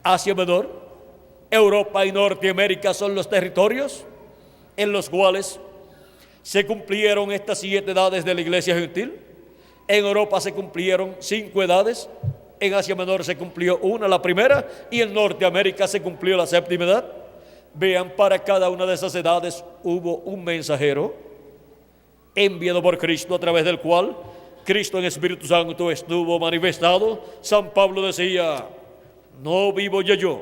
Asia Menor, Europa y Norteamérica son los territorios en los cuales se cumplieron estas 7 edades de la iglesia gentil. En Europa se cumplieron 5 edades, en Asia Menor se cumplió una, la primera, y en Norteamérica se cumplió la 7ª edad. Vean, para cada una de esas edades hubo un mensajero enviado por Cristo, a través del cual Cristo en Espíritu Santo estuvo manifestado. San Pablo decía: no vivo ya yo,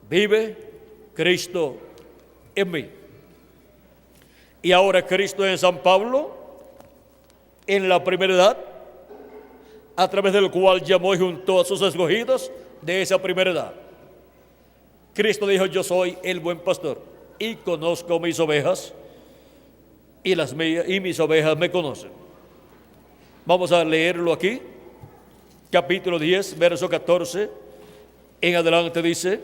vive Cristo en mí. Y ahora Cristo en San Pablo, en la primera edad, a través del cual llamó y juntó a sus escogidos de esa primera edad. Cristo dijo: yo soy el buen pastor y conozco mis ovejas, y las mías y mis ovejas me conocen. Vamos a leerlo aquí, capítulo 10, verso 14 en adelante. Dice: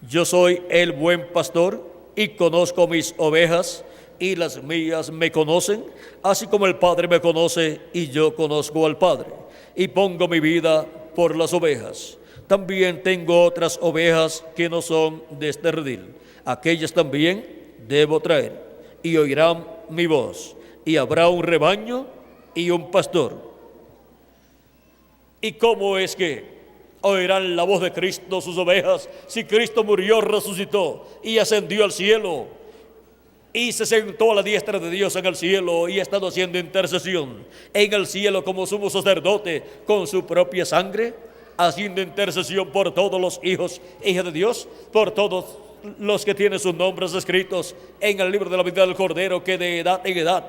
yo soy el buen pastor y conozco mis ovejas, y las mías me conocen, así como el Padre me conoce y yo conozco al Padre, y pongo mi vida por las ovejas. También tengo otras ovejas que no son de este redil, aquellas también debo traer, y oirán mi voz, y habrá un rebaño y un pastor. ¿Y cómo es que oirán la voz de Cristo sus ovejas, si Cristo murió, resucitó y ascendió al cielo, y se sentó a la diestra de Dios en el cielo, y ha estado haciendo intercesión en el cielo como sumo sacerdote con su propia sangre, haciendo intercesión por todos los hijos e hijas de Dios, por todos los que tienen sus nombres escritos en el libro de la vida del Cordero, que de edad en edad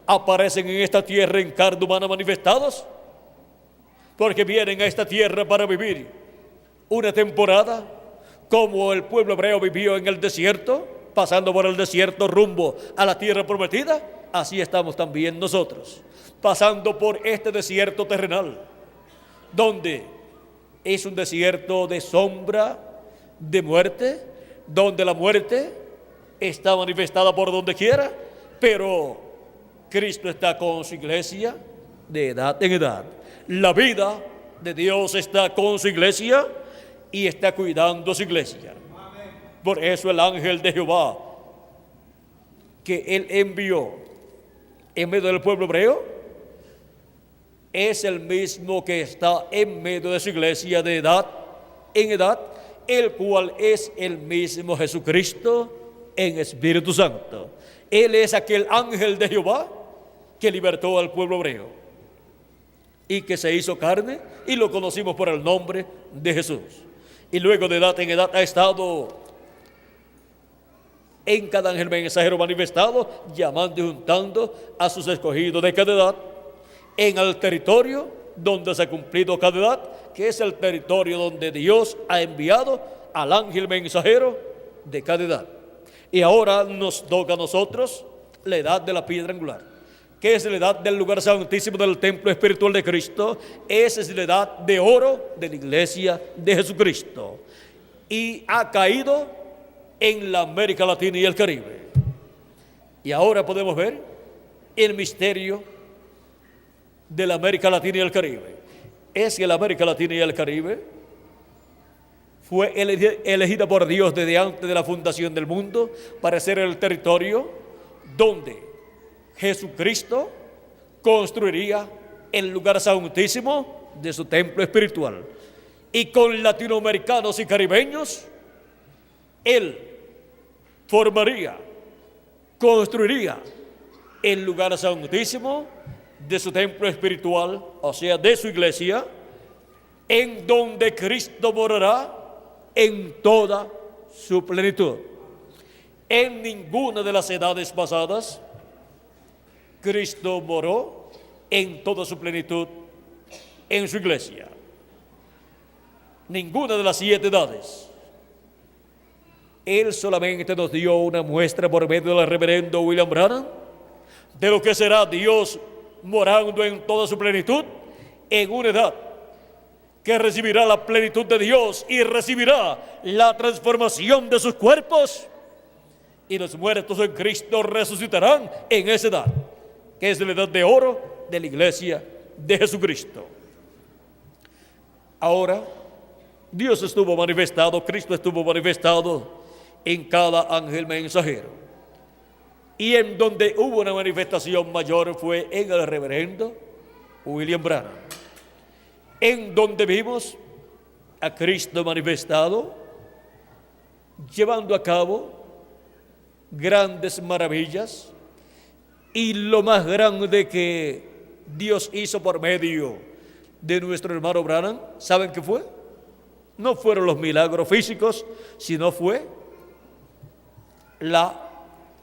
aparecen en esta tierra en carne humana manifestados? Porque vienen a esta tierra para vivir una temporada, como el pueblo hebreo vivió en el desierto, pasando por el desierto rumbo a la tierra prometida. Así estamos también nosotros, pasando por este desierto terrenal, donde es un desierto de sombra, de muerte, donde la muerte está manifestada por donde quiera, pero Cristo está con su iglesia de edad en edad. La vida de Dios está con su iglesia y está cuidando su iglesia. Por eso el ángel de Jehová que él envió en medio del pueblo hebreo es el mismo que está en medio de su iglesia de edad en edad, el cual es el mismo Jesucristo en Espíritu Santo. Él es aquel ángel de Jehová que libertó al pueblo hebreo y que se hizo carne, y lo conocimos por el nombre de Jesús. Y luego de edad en edad ha estado en cada ángel mensajero manifestado, llamando y juntando a sus escogidos de cada edad en el territorio donde se ha cumplido cada edad, que es el territorio donde Dios ha enviado al ángel mensajero de cada edad. Y ahora nos toca a nosotros la edad de la piedra angular, que es la edad del lugar santísimo del templo espiritual de Cristo. Esa es la edad de oro de la iglesia de Jesucristo, y ha caído en la América Latina y el Caribe. Y ahora podemos ver el misterio de la América Latina y el Caribe. Es que la América Latina y el Caribe fue elegida por Dios desde antes de la fundación del mundo para ser el territorio donde Jesucristo construiría el lugar santísimo de su templo espiritual. Y con latinoamericanos y caribeños, Él construiría el lugar santísimo de su templo espiritual, o sea, de su iglesia, en donde Cristo morará en toda su plenitud. En ninguna de las edades pasadas, Cristo moró en toda su plenitud en su iglesia. Ninguna de las 7 edades. Él solamente nos dio una muestra por medio del reverendo William Branham de lo que será Dios morando en toda su plenitud en una edad que recibirá la plenitud de Dios y recibirá la transformación de sus cuerpos, y los muertos en Cristo resucitarán en esa edad, que es la edad de oro de la iglesia de Jesucristo. Ahora, Dios estuvo manifestado, Cristo estuvo manifestado en cada ángel mensajero. Y en donde hubo una manifestación mayor fue en el reverendo William Branham, en donde vimos a Cristo manifestado, llevando a cabo grandes maravillas. Y lo más grande que Dios hizo por medio de nuestro hermano Branham, ¿saben qué fue? No fueron los milagros físicos, sino fue la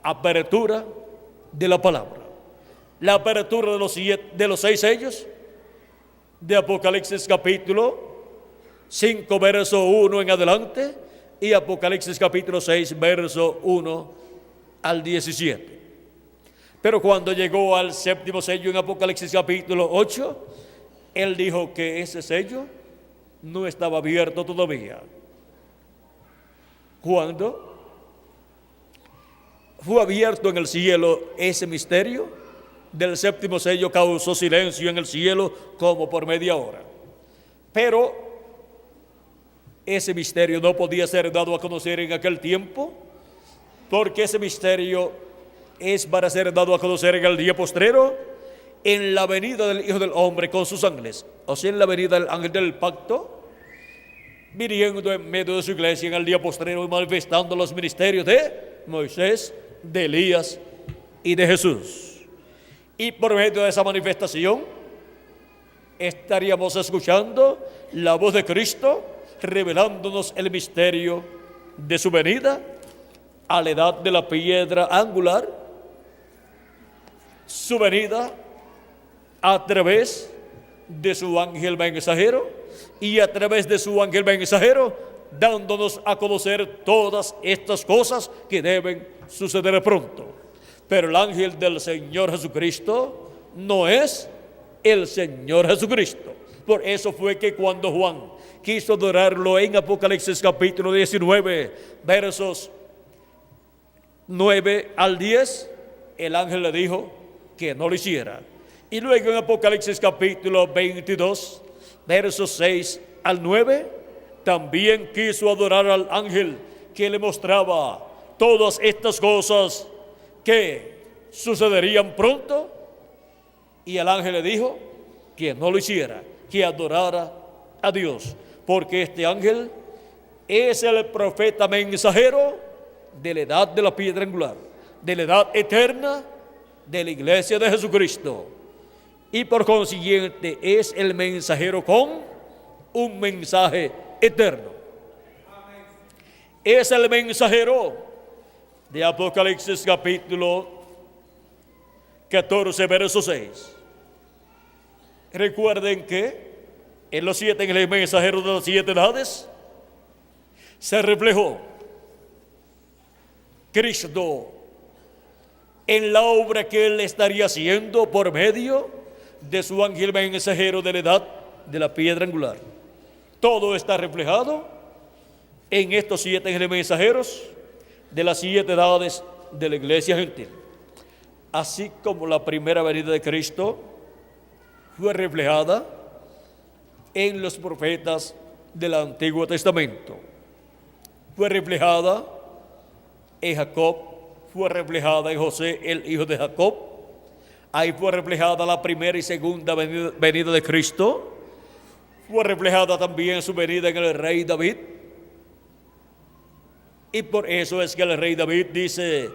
apertura de la palabra, la apertura de los 6 sellos de Apocalipsis capítulo 5, verso 1 en adelante, y Apocalipsis capítulo 6, verso 1 al 17. Pero cuando llegó al 7º sello en Apocalipsis capítulo 8, él dijo que ese sello no estaba abierto todavía. Cuando fue abierto en el cielo ese misterio del 7º sello, causó silencio en el cielo como por media hora. Pero ese misterio no podía ser dado a conocer en aquel tiempo, porque ese misterio es para ser dado a conocer en el día postrero, en la venida del Hijo del Hombre con sus ángeles, o sea, en la venida del ángel del pacto, viniendo en medio de su iglesia en el día postrero y manifestando los ministerios de Moisés, de Elías y de Jesús. Y por medio de esa manifestación estaríamos escuchando la voz de Cristo revelándonos el misterio de su venida a la edad de la piedra angular, su venida a través de su ángel mensajero, y a través de su ángel mensajero dándonos a conocer todas estas cosas que deben suceder pronto. Pero el ángel del Señor Jesucristo no es el Señor Jesucristo. Por eso fue que cuando Juan quiso adorarlo en Apocalipsis capítulo 19, versos 9 al 10, el ángel le dijo que no lo hiciera. Y luego en Apocalipsis capítulo 22, versos 6 al 9, también quiso adorar al ángel que le mostraba todas estas cosas que sucederían pronto, y el ángel le dijo que no lo hiciera, que adorara a Dios, porque este ángel es el profeta mensajero de la edad de la piedra angular, de la edad eterna de la iglesia de Jesucristo, y por consiguiente es el mensajero con un mensaje eterno. Es el mensajero de Apocalipsis capítulo 14, verso 6. Recuerden que en los 7 ángeles mensajeros de las 7 edades se reflejó Cristo en la obra que Él estaría haciendo por medio de su ángel mensajero de la edad de la piedra angular. Todo está reflejado en estos 7 ángeles mensajeros de las 7 edades de la iglesia gentil. Así como la primera venida de Cristo fue reflejada en los profetas del Antiguo Testamento. fue reflejada en Jacob, fue reflejada en José, el hijo de Jacob. Ahí fue reflejada la primera y segunda venida de Cristo. Fue reflejada también su venida en el rey David. Y por eso es que el rey David dice: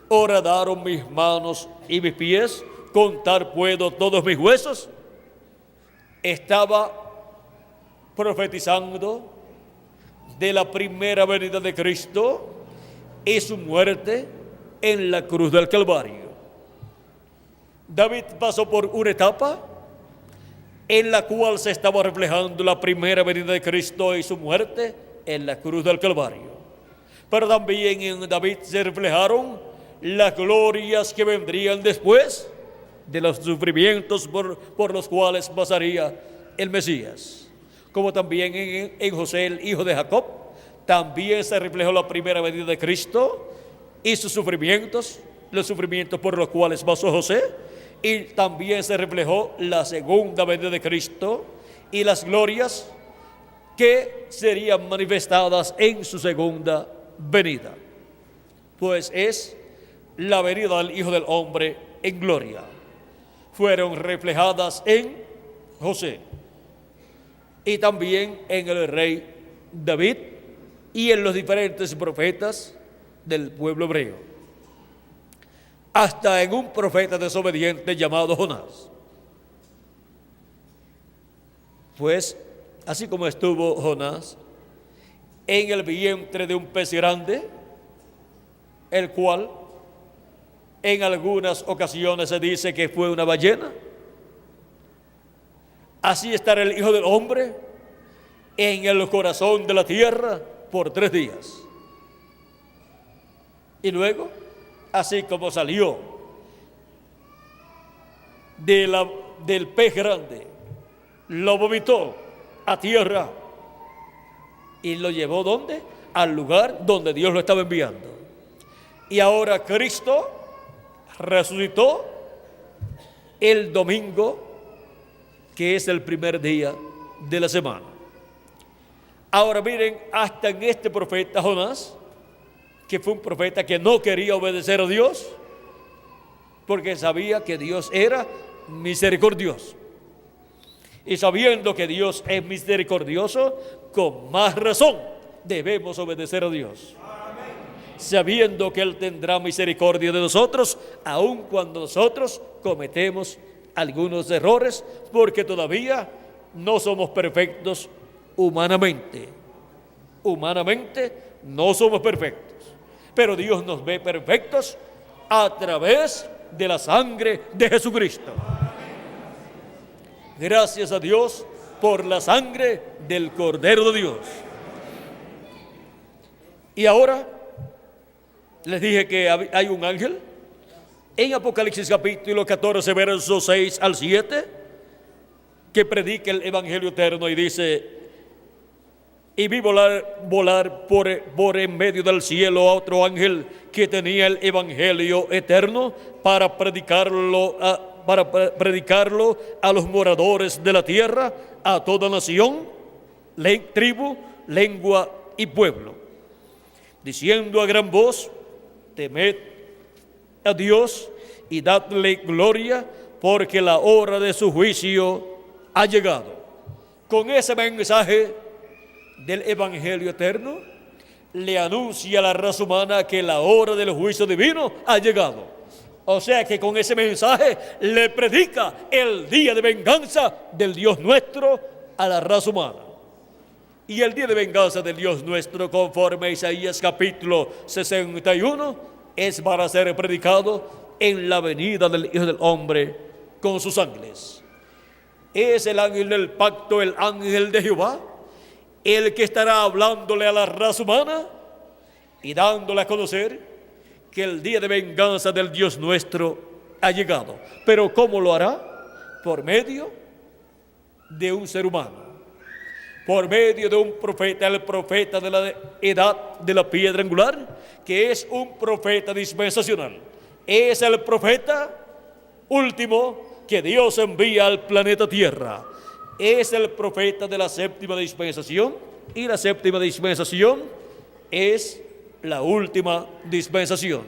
horadaron mis manos y mis pies, contar puedo todos mis huesos. Estaba profetizando de la primera venida de Cristo y su muerte en la cruz del Calvario. David pasó por una etapa en la cual se estaba reflejando la primera venida de Cristo y su muerte en la cruz del Calvario. Pero también en David se reflejaron las glorias que vendrían después de los sufrimientos por los cuales pasaría el Mesías. Como también en José, el hijo de Jacob, también se reflejó la primera venida de Cristo y sus sufrimientos, los sufrimientos por los cuales pasó José, y también se reflejó la segunda venida de Cristo y las glorias que serían manifestadas en su segunda venida. Pues es la venida del Hijo del Hombre en gloria. Fueron reflejadas en José y también en el rey David y en los diferentes profetas del pueblo hebreo, hasta en un profeta desobediente llamado Jonás. Pues así como estuvo Jonás en el vientre de un pez grande, el cual en algunas ocasiones se dice que fue una ballena, así estará el Hijo del Hombre en el corazón de la tierra por 3 días. Y luego, así como salió del pez grande, lo vomitó a tierra y lo llevó ¿dónde? Al lugar donde Dios lo estaba enviando. Y ahora Cristo resucitó el domingo, que es el primer día de la semana. Ahora miren, hasta en este profeta Jonás, que fue un profeta que no quería obedecer a Dios, porque sabía que Dios era misericordioso. Y sabiendo que Dios es misericordioso, con más razón debemos obedecer a Dios. Sabiendo que Él tendrá misericordia de nosotros, aun cuando nosotros cometemos algunos errores, porque todavía no somos perfectos humanamente. Humanamente no somos perfectos, pero Dios nos ve perfectos a través de la sangre de Jesucristo. Gracias a Dios por la sangre del Cordero de Dios. Y ahora les dije que hay un ángel en Apocalipsis capítulo 14, versos 6 al 7, que predica el Evangelio eterno y dice: y vi volar por en medio del cielo a otro ángel que tenía el Evangelio eterno para predicarlo a los moradores de la tierra, a toda nación, tribu, lengua y pueblo, diciendo a gran voz: temed a Dios y dadle gloria, porque la hora de su juicio ha llegado. Con ese mensaje del Evangelio eterno, le anuncia a la raza humana que la hora del juicio divino ha llegado. O sea que con ese mensaje le predica el día de venganza del Dios nuestro a la raza humana. Y el día de venganza del Dios nuestro, conforme a Isaías capítulo 61, es para ser predicado en la venida del Hijo del Hombre con sus ángeles. Es el ángel del pacto, el ángel de Jehová, el que estará hablándole a la raza humana y dándole a conocer que el día de venganza del Dios nuestro ha llegado. Pero ¿cómo lo hará? Por medio de un ser humano, por medio de un profeta, el profeta de la edad de la piedra angular, que es un profeta dispensacional. Es el profeta último que Dios envía al planeta Tierra. Es el profeta de la séptima dispensación, y la séptima dispensación es la última dispensación.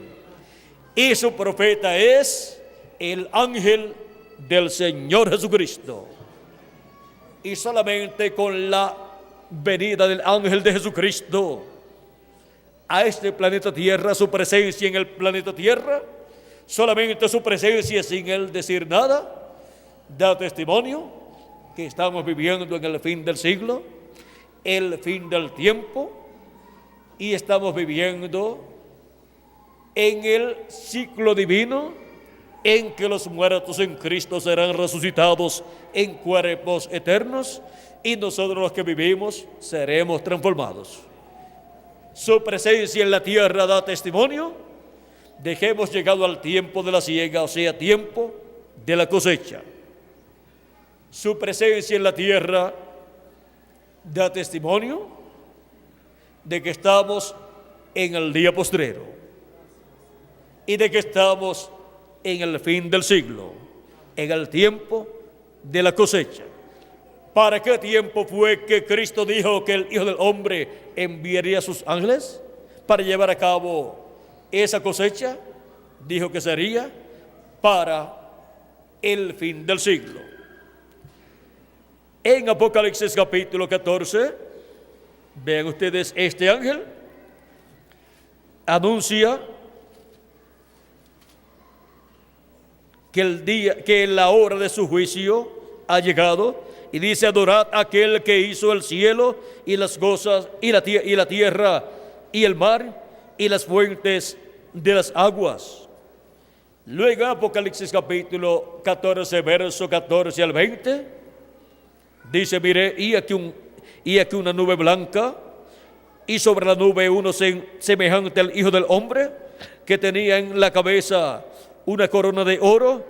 Y su profeta es el ángel del Señor Jesucristo. Y solamente con la venida del ángel de Jesucristo a este planeta Tierra, su presencia en el planeta Tierra, solamente su presencia sin él decir nada, da testimonio que estamos viviendo en el fin del siglo, el fin del tiempo, y estamos viviendo en el ciclo divino en que los muertos en Cristo serán resucitados en cuerpos eternos y nosotros los que vivimos seremos transformados. Su presencia en la tierra da testimonio de que hemos llegado al tiempo de la siega, o sea, tiempo de la cosecha. Su presencia en la tierra da testimonio de que estamos en el día postrero y de que estamos en el fin del siglo, en el tiempo de la cosecha. ¿Para qué tiempo fue que Cristo dijo que el Hijo del Hombre enviaría a sus ángeles para llevar a cabo esa cosecha? Dijo que sería para el fin del siglo. En Apocalipsis capítulo 14, vean ustedes, este ángel anuncia que la hora de su juicio ha llegado, y dice: adorad a aquel que hizo el cielo y las cosas y la tierra y el mar y las fuentes de las aguas. Luego Apocalipsis capítulo 14, verso 14 al 20, dice: miré, y aquí una nube blanca, y sobre la nube uno semejante al Hijo del Hombre, que tenía en la cabeza una corona de oro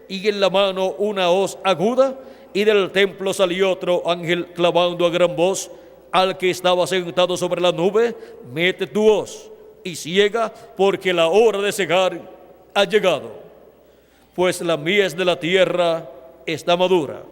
y en la mano una hoz aguda, y del templo salió otro ángel clamando a gran voz al que estaba sentado sobre la nube: mete tu hoz y ciega, porque la hora de cegar ha llegado, pues la mies de la tierra está madura.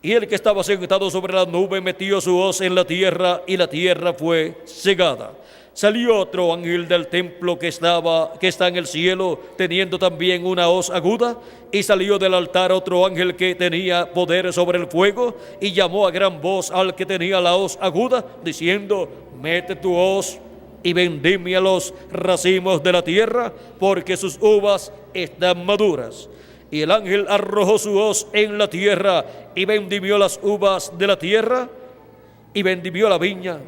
Y el que estaba sentado sobre la nube metió su hoz en la tierra, y la tierra fue cegada. Salió otro ángel del templo que está en el cielo, teniendo también una hoz aguda, y salió del altar otro ángel que tenía poder sobre el fuego, y llamó a gran voz al que tenía la hoz aguda, diciendo: mete tu hoz y vendimia los racimos de la tierra, porque sus uvas están maduras. Y el ángel arrojó su hoz en la tierra y vendimió las uvas de la tierra, y vendimió la viña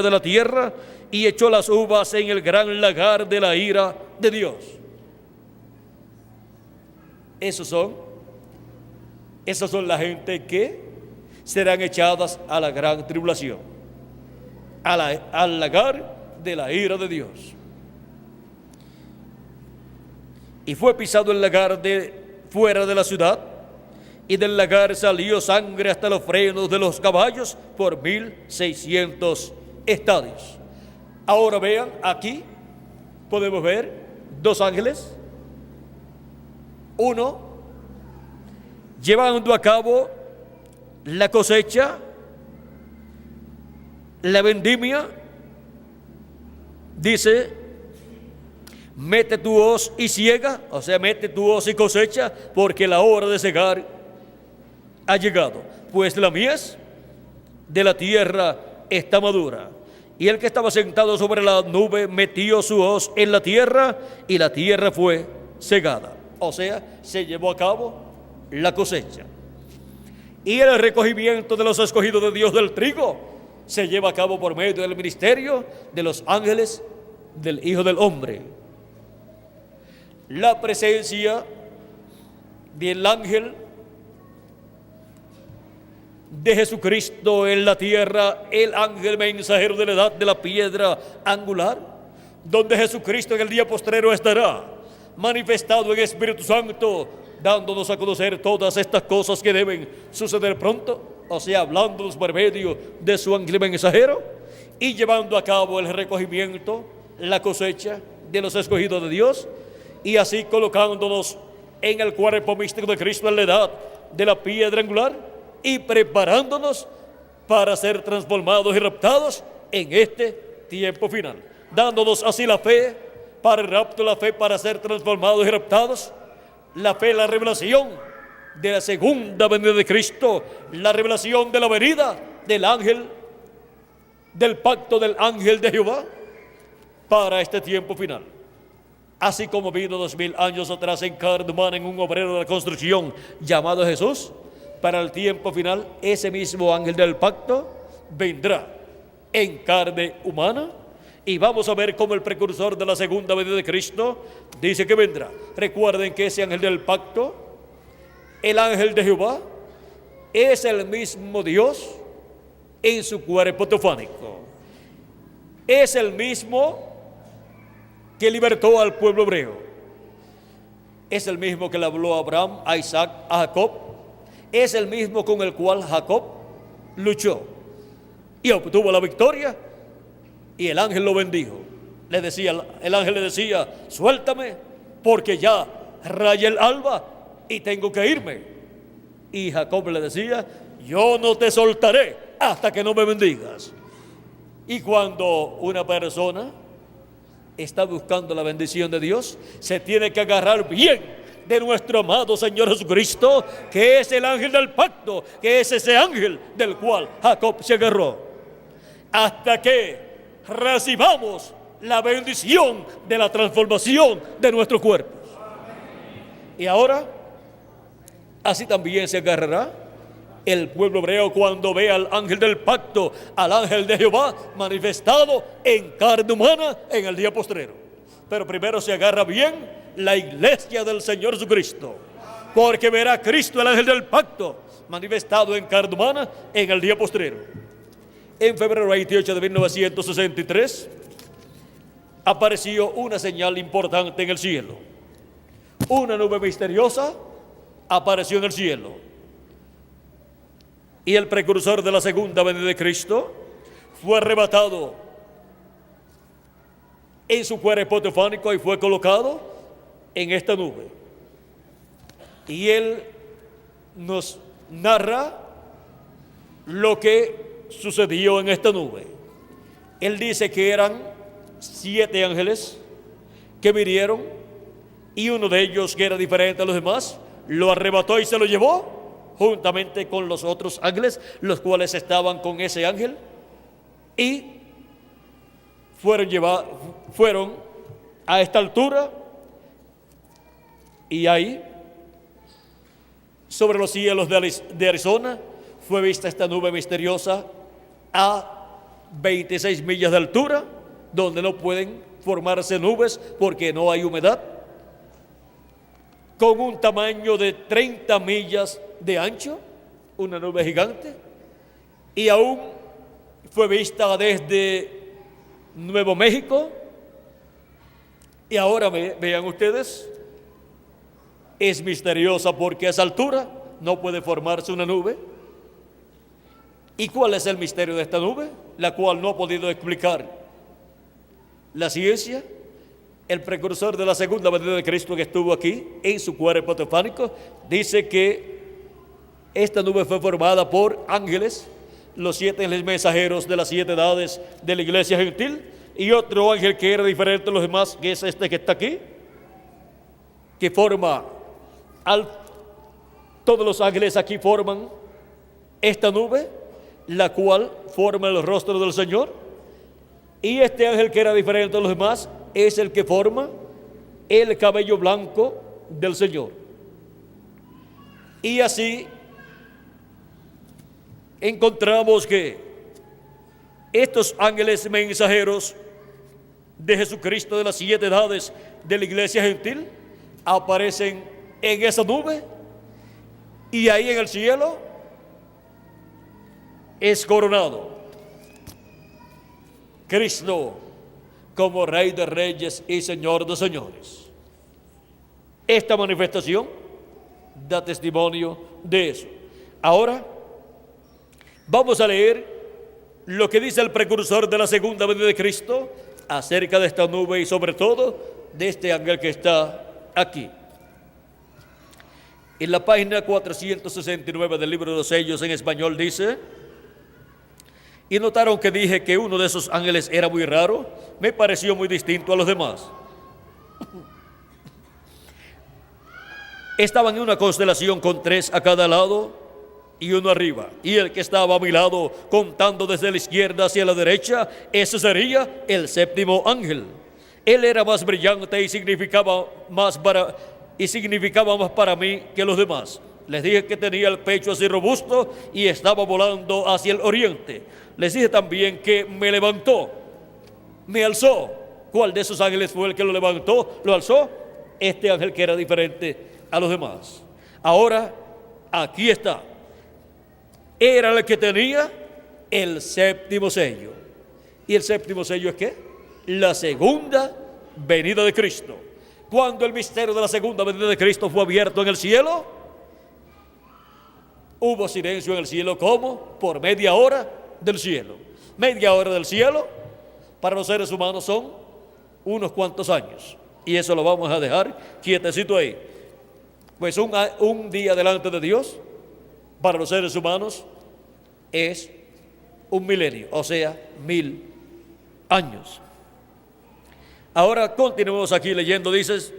de la tierra, y echó las uvas en el gran lagar de la ira de Dios. Esas son la gente que serán echadas a la gran tribulación, al lagar de la ira de Dios. Y fue pisado el lagar fuera de la ciudad, y del lagar salió sangre hasta los frenos de los caballos por 1600 estadios. Ahora vean, aquí podemos ver dos ángeles, uno llevando a cabo la cosecha, la vendimia. Dice: mete tu hoz y ciega, o sea, mete tu hoz y cosecha, porque la hora de cegar ha llegado, pues la mies de la tierra está madura. Y el que estaba sentado sobre la nube metió su hoz en la tierra, y la tierra fue cegada, o sea, se llevó a cabo la cosecha. Y el recogimiento de los escogidos de Dios del trigo se lleva a cabo por medio del ministerio de los ángeles del Hijo del Hombre. La presencia del ángel de Jesucristo en la tierra, el ángel mensajero de la edad de la piedra angular, donde Jesucristo en el día postrero estará manifestado en Espíritu Santo, dándonos a conocer todas estas cosas que deben suceder pronto, o sea, hablándonos por medio de su ángel mensajero y llevando a cabo el recogimiento, la cosecha de los escogidos de Dios, y así colocándonos en el cuerpo místico de Cristo en la edad de la piedra angular, y preparándonos para ser transformados y raptados en este tiempo final, dándonos así la fe para el rapto, la fe para ser transformados y raptados, la fe, la revelación de la segunda venida de Cristo, la revelación de la venida del ángel, del pacto del ángel de Jehová para este tiempo final. Así como vino 2000 años atrás en carne humana en un obrero de la construcción llamado Jesús, para el tiempo final ese mismo ángel del pacto vendrá en carne humana, y vamos a ver cómo el precursor de la segunda venida de Cristo dice que vendrá. Recuerden que ese ángel del pacto, el ángel de Jehová, es el mismo Dios en su cuerpo teofánico. Es el mismo que libertó al pueblo hebreo. Es el mismo que le habló a Abraham, a Isaac, a Jacob. Es el mismo con el cual Jacob luchó y obtuvo la victoria, y el ángel lo bendijo. El ángel le decía: suéltame, porque ya raya el alba y tengo que irme. Y Jacob le decía: yo no te soltaré hasta que no me bendigas. Y cuando una persona está buscando la bendición de Dios, se tiene que agarrar bien de nuestro amado Señor Jesucristo, que es el ángel del pacto, que es ese ángel del cual Jacob se agarró, hasta que recibamos la bendición de la transformación de nuestro cuerpo. Y ahora, así también se agarrará el pueblo hebreo cuando vea al ángel del pacto, al ángel de Jehová manifestado en carne humana en el día postrero. Pero primero se agarra bien la iglesia del Señor Jesucristo, porque verá a Cristo, el ángel del pacto, manifestado en carne humana en el día postrero. En febrero 28 de 1963 apareció una señal importante en el cielo. Una nube misteriosa apareció en el cielo, y el precursor de la segunda venida de Cristo fue arrebatado en su cuerpo teofánico y fue colocado en esta nube. Y él nos narra lo que sucedió en esta nube. Él dice que eran 7 ángeles que vinieron, y uno de ellos, que era diferente a los demás, lo arrebató y se lo llevó juntamente con los otros ángeles, los cuales estaban con ese ángel, y fueron a esta altura, y ahí sobre los cielos de Arizona fue vista esta nube misteriosa a 26 millas de altura, donde no pueden formarse nubes porque no hay humedad, con un tamaño de 30 millas de ancho, una nube gigante. Y aún fue vista desde Nuevo México. Y ahora vean ustedes, es misteriosa porque a esa altura no puede formarse una nube. ¿Y cuál es el misterio de esta nube? La cual no ha podido explicar la ciencia. El precursor de la segunda venida de Cristo, que estuvo aquí en su cuerpo teofánico, dice que esta nube fue formada por ángeles, los 7 ángeles mensajeros de las 7 edades de la iglesia gentil, y otro ángel que era diferente a los demás, que es este que está aquí, que forma todos los ángeles aquí forman esta nube, la cual forma el rostro del Señor. Y este ángel que era diferente a los demás es el que forma el cabello blanco del Señor. Y así encontramos que estos ángeles mensajeros de Jesucristo de las 7 edades de la iglesia gentil aparecen en esa nube, y ahí en el cielo es coronado Cristo como Rey de Reyes y Señor de Señores. Esta manifestación da testimonio de eso. Ahora vamos a leer lo que dice el precursor de la segunda venida de Cristo acerca de esta nube y sobre todo de este ángel que está aquí. En la página 469 del libro de los sellos en español dice: Y notaron que dije que uno de esos ángeles era muy raro, me pareció muy distinto a los demás. Estaban en una constelación con 3 a cada lado y uno arriba. Y el que estaba a mi lado, contando desde la izquierda hacia la derecha, ese sería el 7º ángel. Él era más brillante y significaba más para mí que los demás. Les dije que tenía el pecho así robusto y estaba volando hacia el oriente. Les dije también que me levantó, me alzó. ¿Cuál de esos ángeles fue el que lo levantó, lo alzó? Este ángel que era diferente a los demás. Ahora, aquí está. Era el que tenía el 7º sello. ¿Y el 7º sello es qué? La segunda venida de Cristo. Cuando el misterio de la segunda venida de Cristo fue abierto en el cielo, hubo silencio en el cielo. ¿Cómo? Por media hora del cielo. Media hora del cielo para los seres humanos son unos cuantos años. Y eso lo vamos a dejar quietecito ahí. Pues un día delante de Dios para los seres humanos es un milenio, o sea, 1000 años. Ahora continuemos aquí leyendo. Dices,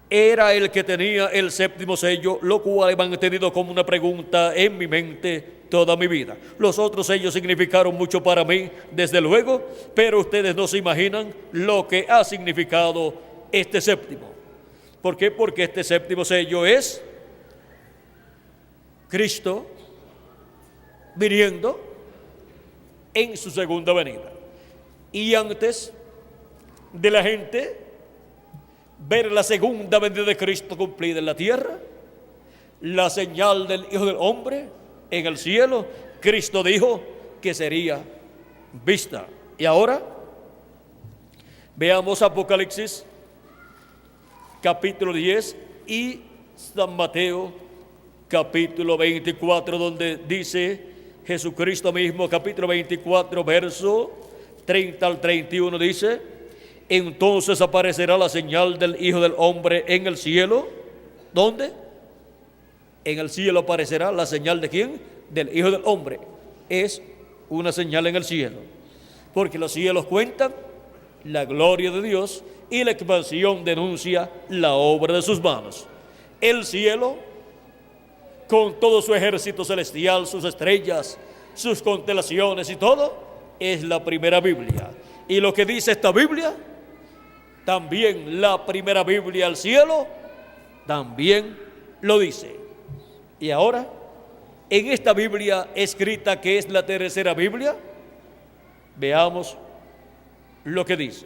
era el que tenía el 7º sello, lo cual he mantenido como una pregunta en mi mente toda mi vida. Los otros sellos significaron mucho para mí, desde luego, pero ustedes no se imaginan lo que ha significado este 7º. ¿Por qué? Porque este 7º sello es Cristo viniendo en su segunda venida. Y antes de la gente ver la segunda venida de Cristo cumplida en la tierra, la señal del Hijo del Hombre en el cielo, Cristo dijo que sería vista. Y ahora veamos Apocalipsis capítulo 10 y San Mateo capítulo 24, donde dice Jesucristo mismo, capítulo 24, verso 30 al 31, dice: entonces aparecerá la señal del Hijo del Hombre en el cielo. ¿Dónde? En el cielo aparecerá la señal ¿de quién? Del Hijo del Hombre. Es una señal en el cielo, porque los cielos cuentan la gloria de Dios y la expansión denuncia la obra de sus manos. El cielo, con todo su ejército celestial, sus estrellas, sus constelaciones y todo, es la primera Biblia. Y lo que dice esta Biblia, también la primera Biblia al cielo, también lo dice. Y ahora, en esta Biblia escrita, que es la tercera Biblia, veamos lo que dice.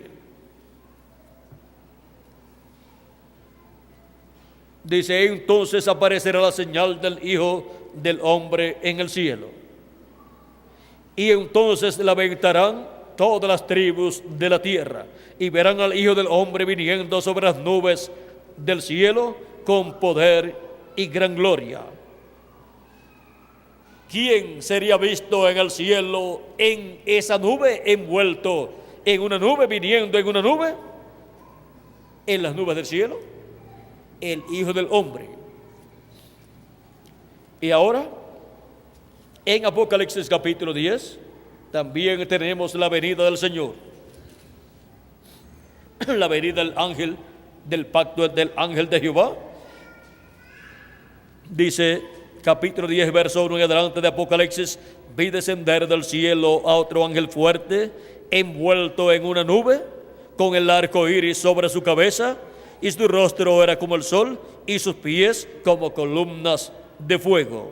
Dice: entonces aparecerá la señal del Hijo del Hombre en el cielo, y entonces la lamentarán todas las tribus de la tierra, y verán al Hijo del Hombre viniendo sobre las nubes del cielo con poder y gran gloria. ¿Quién sería visto en el cielo en esa nube, envuelto en una nube, viniendo en una nube? En las nubes del cielo, el Hijo del Hombre. Y ahora, en Apocalipsis capítulo 10, también tenemos la venida del Señor, la venida del ángel del pacto, del ángel de Jehová. Dice capítulo 10, verso 1 en adelante de Apocalipsis: vi descender del cielo a otro ángel fuerte, envuelto en una nube, con el arco iris sobre su cabeza, y su rostro era como el sol, y sus pies como columnas de fuego.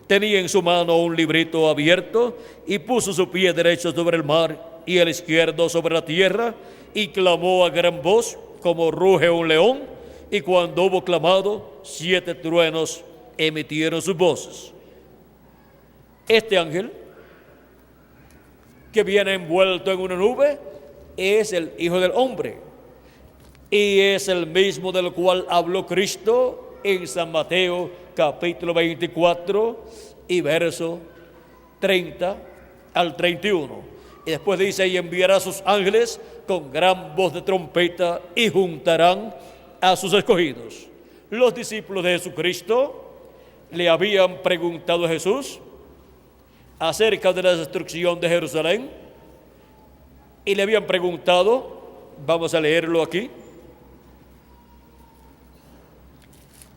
Tenía en su mano un librito abierto, y puso su pie derecho sobre el mar y el izquierdo sobre la tierra, y clamó a gran voz como ruge un león, y cuando hubo clamado, 7 truenos emitieron sus voces. Este ángel, que viene envuelto en una nube, es el Hijo del Hombre, y es el mismo del cual habló Cristo en San Mateo capítulo 24 y verso 30 al 31. Y después dice: y enviará a sus ángeles con gran voz de trompeta, y juntarán a sus escogidos. Los discípulos de Jesucristo le habían preguntado a Jesús: acerca de la destrucción de Jerusalén y le habían preguntado, vamos a leerlo aquí,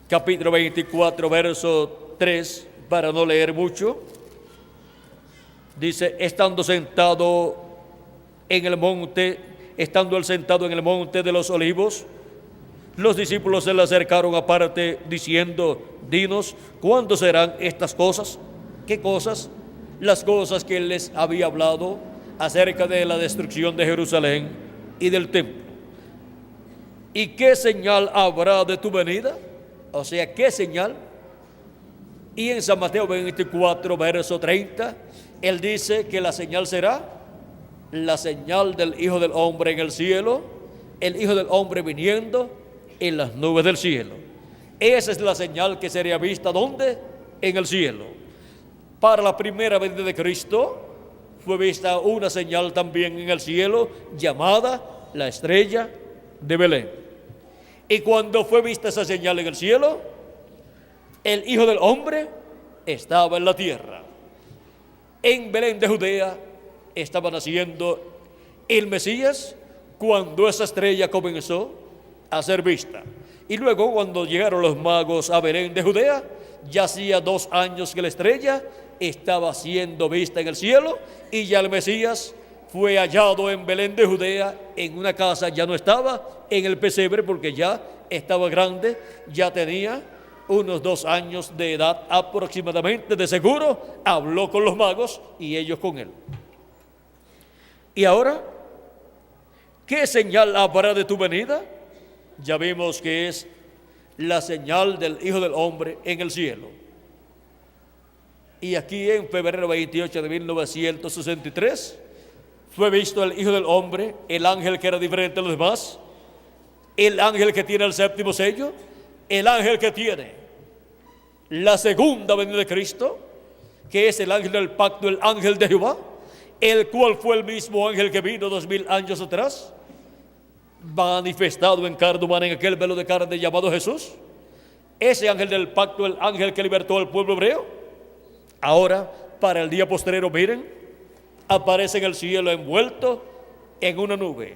capítulo 24, verso 3, para no leer mucho, dice, estando él sentado en el monte de los Olivos, los discípulos se le acercaron aparte diciendo, dinos, ¿cuándo serán estas cosas? ¿Qué cosas? Las cosas que él les había hablado acerca de la destrucción de Jerusalén y del templo. ¿Y qué señal habrá de tu venida? O sea, ¿qué señal? Y en San Mateo 24, verso 30, él dice que la señal será la señal del Hijo del Hombre en el cielo, el Hijo del Hombre viniendo en las nubes del cielo. Esa es la señal que sería vista, ¿dónde? En el cielo. Para la primera venida de Cristo fue vista una señal también en el cielo llamada la estrella de Belén. Y cuando fue vista esa señal en el cielo, el Hijo del Hombre estaba en la tierra. En Belén de Judea estaba naciendo el Mesías cuando esa estrella comenzó a ser vista. Y luego cuando llegaron los magos a Belén de Judea, ya hacía 2 años que la estrella estaba siendo vista en el cielo y ya el Mesías fue hallado en Belén de Judea en una casa, ya no estaba en el pesebre porque ya estaba grande, ya tenía unos 2 años de edad aproximadamente, de seguro, habló con los magos y ellos con él. Y ahora, ¿qué señal habrá de tu venida? Ya vimos que es la señal del Hijo del Hombre en el cielo. Y aquí en febrero 28 de 1963 fue visto el Hijo del Hombre, el ángel que era diferente a los demás, el ángel que tiene el 7º sello, el ángel que tiene la segunda venida de Cristo, que es el ángel del pacto, el ángel de Jehová, el cual fue el mismo ángel que vino 2000 años atrás, manifestado en carne humana en aquel velo de carne llamado Jesús. Ese ángel del pacto, el ángel que libertó al pueblo hebreo, ahora para el día postrero, miren, aparece en el cielo envuelto en una nube.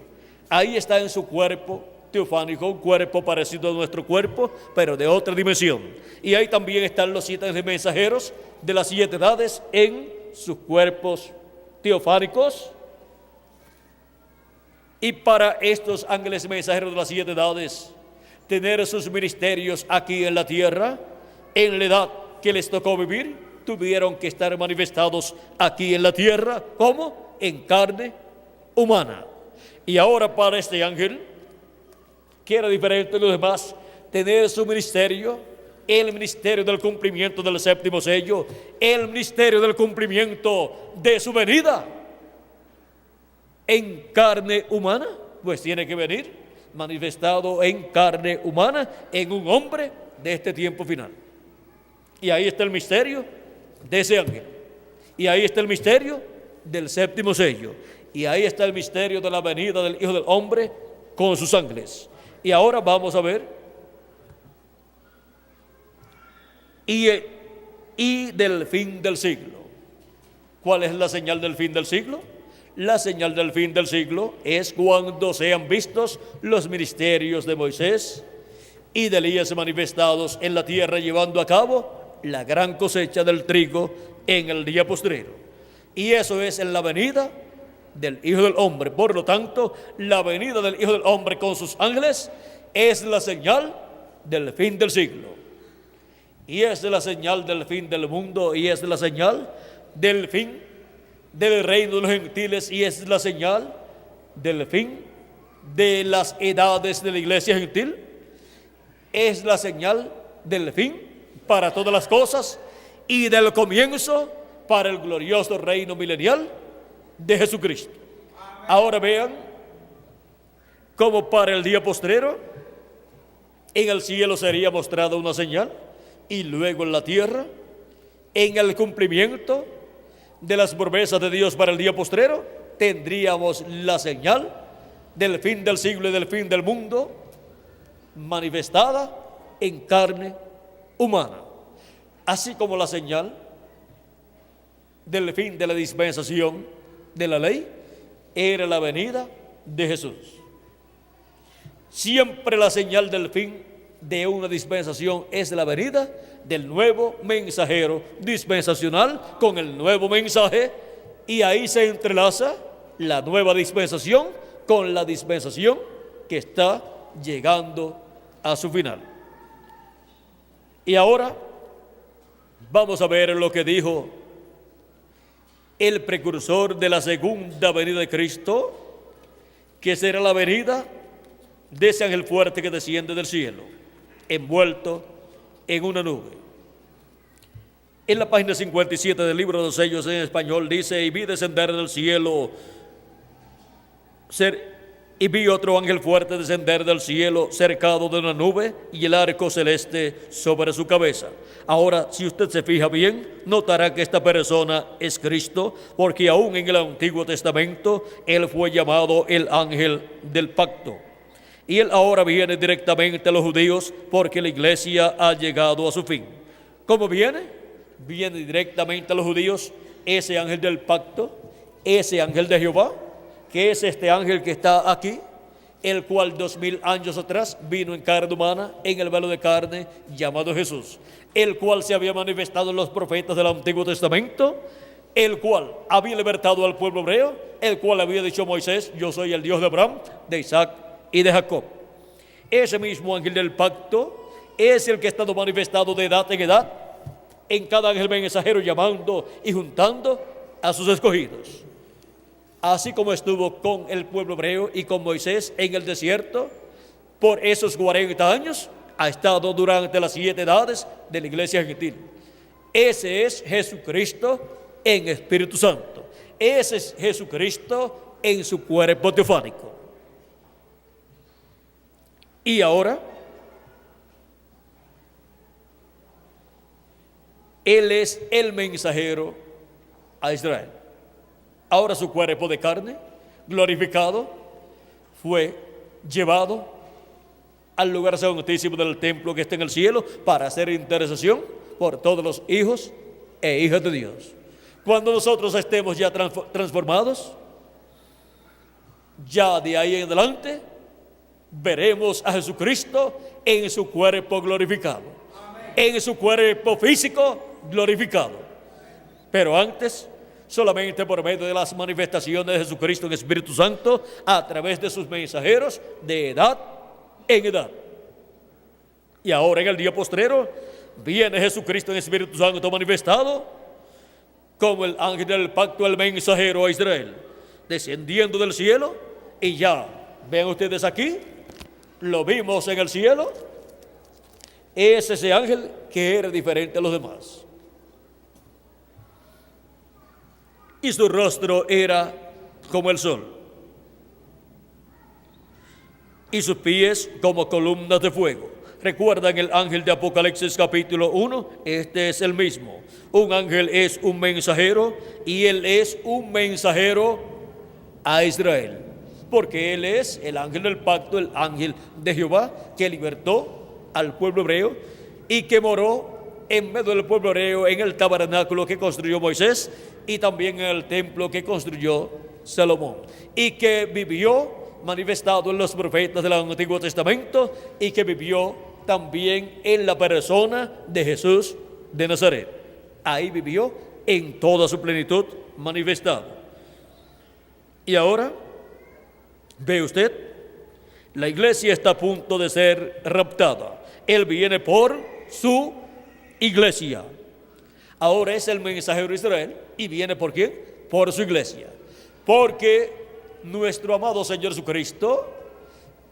Ahí está en su cuerpo teofánico, un cuerpo parecido a nuestro cuerpo, pero de otra dimensión. Y ahí también están los 7 mensajeros de las 7 edades en sus cuerpos teofánicos. Y para estos ángeles mensajeros de las 7 edades, tener sus ministerios aquí en la tierra, en la edad que les tocó vivir, tuvieron que estar manifestados aquí en la tierra, ¿cómo? En carne humana. Y ahora para este ángel, que era diferente de los demás, tener su ministerio, el ministerio del cumplimiento del 7º sello, el ministerio del cumplimiento de su venida en carne humana, pues tiene que venir manifestado en carne humana, en un hombre de este tiempo final. Y ahí está el misterio de ese ángel. Y ahí está el misterio del 7º sello. Y ahí está el misterio de la venida del Hijo del Hombre con sus ángeles. Y ahora vamos a ver y del fin del siglo. ¿Cuál es la señal del fin del siglo? La señal del fin del siglo es cuando sean vistos los ministerios de Moisés y de Elías manifestados en la tierra, llevando a cabo la gran cosecha del trigo en el día postrero. Y eso es en la venida del Hijo del Hombre. Por lo tanto, la venida del Hijo del Hombre con sus ángeles es la señal del fin del siglo. Y es la señal del fin del mundo, y es la señal del fin del reino de los gentiles, y es la señal del fin de las edades de la iglesia gentil. Es la señal del fin para todas las cosas y del comienzo para el glorioso reino milenial de Jesucristo. Ahora vean cómo para el día postrero en el cielo sería mostrada una señal, y luego en la tierra, en el cumplimiento de las promesas de Dios para el día postrero, tendríamos la señal del fin del siglo y del fin del mundo manifestada en carne humana. Así como la señal del fin de la dispensación de la ley era la venida de Jesús. Siempre la señal del fin de una dispensación es la venida del nuevo mensajero dispensacional con el nuevo mensaje, y ahí se entrelaza la nueva dispensación con la dispensación que está llegando a su final. Y ahora vamos a ver lo que dijo el precursor de la segunda venida de Cristo, que será la venida de ese ángel fuerte que desciende del cielo, envuelto en una nube. En la página 57 del libro de los sellos en español dice: y vi descender del cielo, y vi otro ángel fuerte descender del cielo cercado de una nube y el arco celeste sobre su cabeza. Ahora, si usted se fija bien, notará que esta persona es Cristo, porque aún en el Antiguo Testamento Él fue llamado el ángel del pacto. Y Él ahora viene directamente a los judíos porque la iglesia ha llegado a su fin. ¿Cómo viene? Viene directamente a los judíos ese ángel del pacto, ese ángel de Jehová, que es este ángel que está aquí, el cual 2000 años atrás vino en carne humana, en el velo de carne, llamado Jesús, el cual se había manifestado en los profetas del Antiguo Testamento, el cual había libertado al pueblo hebreo, el cual había dicho a Moisés: yo soy el Dios de Abraham, de Isaac y de Jacob. Ese mismo ángel del pacto es el que ha estado manifestado de edad en edad, en cada ángel mensajero, llamando y juntando a sus escogidos. Así como estuvo con el pueblo hebreo y con Moisés en el desierto por esos 40 años, ha estado durante las 7 edades de la iglesia gentil. Ese es Jesucristo en Espíritu Santo. Ese es Jesucristo en su cuerpo teofánico. Y ahora, Él es el mensajero a Israel. Ahora su cuerpo de carne, glorificado, fue llevado al lugar santísimo del templo que está en el cielo para hacer intercesión por todos los hijos e hijas de Dios. Cuando nosotros estemos ya transformados, ya de ahí en adelante, veremos a Jesucristo en su cuerpo glorificado, en su cuerpo físico glorificado. Pero antes, solamente por medio de las manifestaciones de Jesucristo en Espíritu Santo, a través de sus mensajeros de edad en edad. Y ahora en el día postrero viene Jesucristo en Espíritu Santo manifestado como el ángel del pacto, el mensajero a Israel, descendiendo del cielo. Y ya ven ustedes aquí, lo vimos en el cielo. Es ese ángel que era diferente a los demás. Y su rostro era como el sol, y sus pies como columnas de fuego. ¿Recuerdan el ángel de Apocalipsis capítulo 1? Este es el mismo. Un ángel es un mensajero, y él es un mensajero a Israel, porque él es el ángel del pacto, el ángel de Jehová, que libertó al pueblo hebreo y que moró en medio del pueblo hebreo en el tabernáculo que construyó Moisés y también en el templo que construyó Salomón, y que vivió manifestado en los profetas del Antiguo Testamento, y que vivió también en la persona de Jesús de Nazaret. Ahí vivió en toda su plenitud manifestado. Y ahora, ve usted, la iglesia está a punto de ser raptada. Él viene por su iglesia. Ahora es el mensajero de Israel, y viene ¿por quién? Por su iglesia. Porque nuestro amado Señor Jesucristo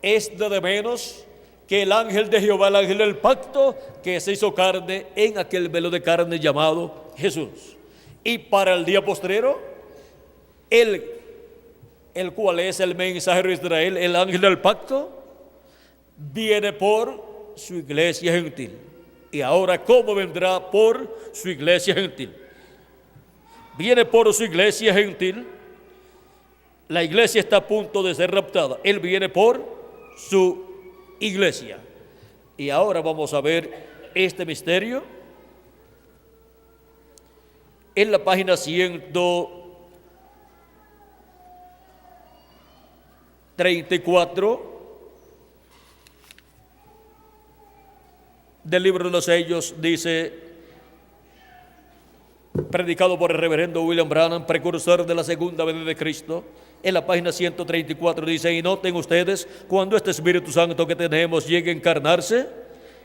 es nada menos que el ángel de Jehová, el ángel del pacto, que se hizo carne en aquel velo de carne llamado Jesús. Y para el día postrero, el cual es el mensajero de Israel, el ángel del pacto, viene por su iglesia gentil. Y ahora, ¿cómo vendrá por su iglesia gentil? Viene por su iglesia gentil. La iglesia está a punto de ser raptada. Él viene por su iglesia. Y ahora vamos a ver este misterio en la página 134 del libro de los sellos, dice, predicado por el reverendo William Branham, precursor de la segunda venida de Cristo. En la página 134 dice: y noten ustedes, cuando este Espíritu Santo que tenemos llegue a encarnarse,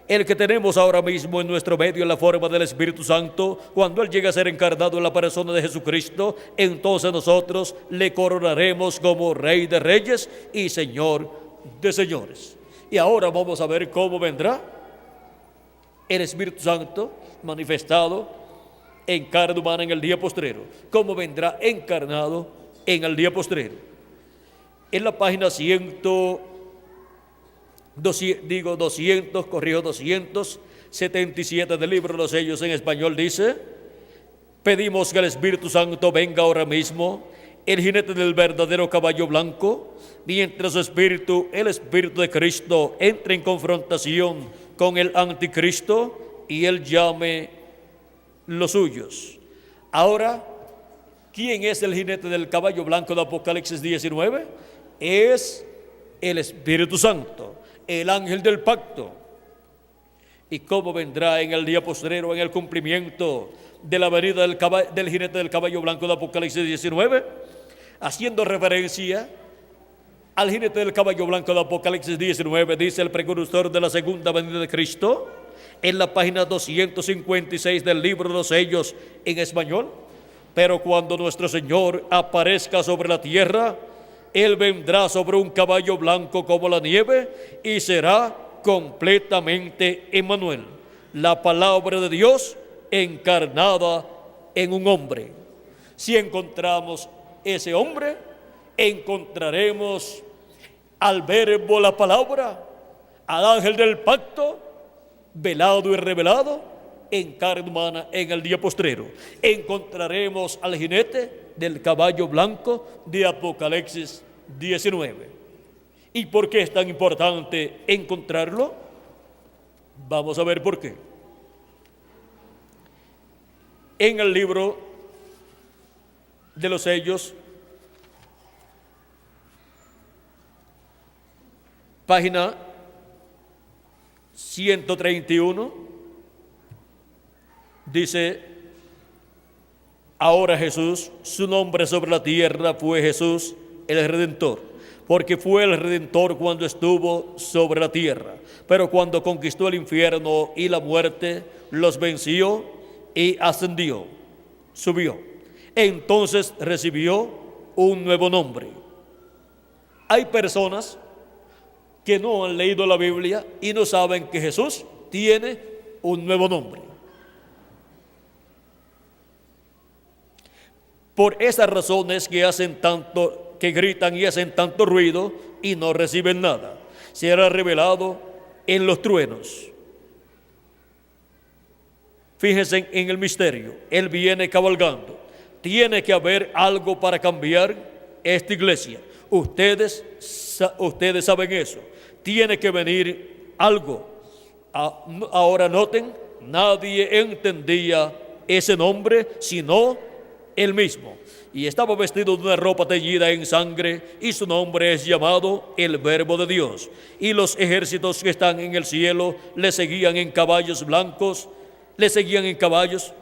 el que tenemos ahora mismo en nuestro medio en la forma del Espíritu Santo, cuando Él llegue a ser encarnado en la persona de Jesucristo, entonces nosotros le coronaremos como Rey de Reyes y Señor de Señores. Y ahora vamos a ver cómo vendrá el Espíritu Santo manifestado en carne humana en el día postrero. Cómo vendrá encarnado en el día postrero. En la página 277 del libro de los sellos en español dice: pedimos que el Espíritu Santo venga ahora mismo, el jinete del verdadero caballo blanco, mientras su espíritu, el Espíritu de Cristo, entre en confrontación con el anticristo y él llame los suyos. Ahora, ¿quién es el jinete del caballo blanco de Apocalipsis 19? Es el Espíritu Santo, el ángel del pacto. ¿Y cómo vendrá en el día postrero, en el cumplimiento de la venida del jinete del caballo blanco de Apocalipsis 19? Haciendo referencia al jinete del caballo blanco de Apocalipsis 19, dice el precursor de la segunda venida de Cristo, en la página 256 del libro de los sellos en español: pero cuando nuestro Señor aparezca sobre la tierra, Él vendrá sobre un caballo blanco como la nieve y será completamente Emmanuel, la palabra de Dios encarnada en un hombre. Si encontramos ese hombre, encontraremos al verbo, la palabra, al ángel del pacto, velado y revelado en carne humana en el día postrero. Encontraremos al jinete del caballo blanco de Apocalipsis 19. ¿Y por qué es tan importante encontrarlo? Vamos a ver por qué. En el libro de los sellos, página 131, dice: ahora Jesús, su nombre sobre la tierra fue Jesús el Redentor, porque fue el Redentor cuando estuvo sobre la tierra, pero cuando conquistó el infierno y la muerte, los venció y ascendió, subió. Entonces recibió un nuevo nombre. Hay personas que no han leído la Biblia y no saben que Jesús tiene un nuevo nombre. Por esas razones que gritan y hacen tanto ruido y no reciben nada. Será revelado en los truenos. Fíjense en el misterio. Él viene cabalgando. Tiene que haber algo para cambiar esta iglesia. Ustedes saben eso. Tiene que venir algo. Ahora noten, nadie entendía ese nombre sino él mismo. Y estaba vestido de una ropa teñida en sangre, y su nombre es llamado el Verbo de Dios. Y los ejércitos que están en el cielo le seguían en caballos blancos, le seguían en caballos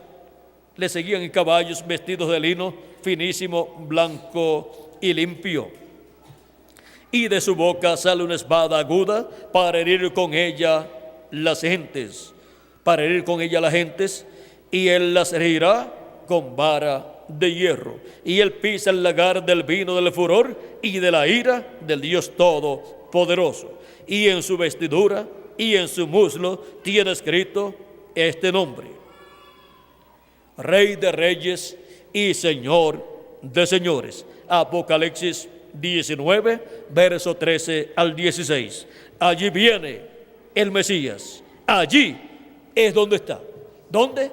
vestidos de lino finísimo, blanco y limpio. Y de su boca sale una espada aguda para herir con ella las gentes, y él las herirá con vara de hierro, y él pisa el lagar del vino del furor y de la ira del Dios Todopoderoso. Y en su vestidura y en su muslo tiene escrito este nombre: Rey de Reyes y Señor de Señores. Apocalipsis 19, verso 13 al 16. Allí viene el Mesías. Allí es donde está. ¿Dónde?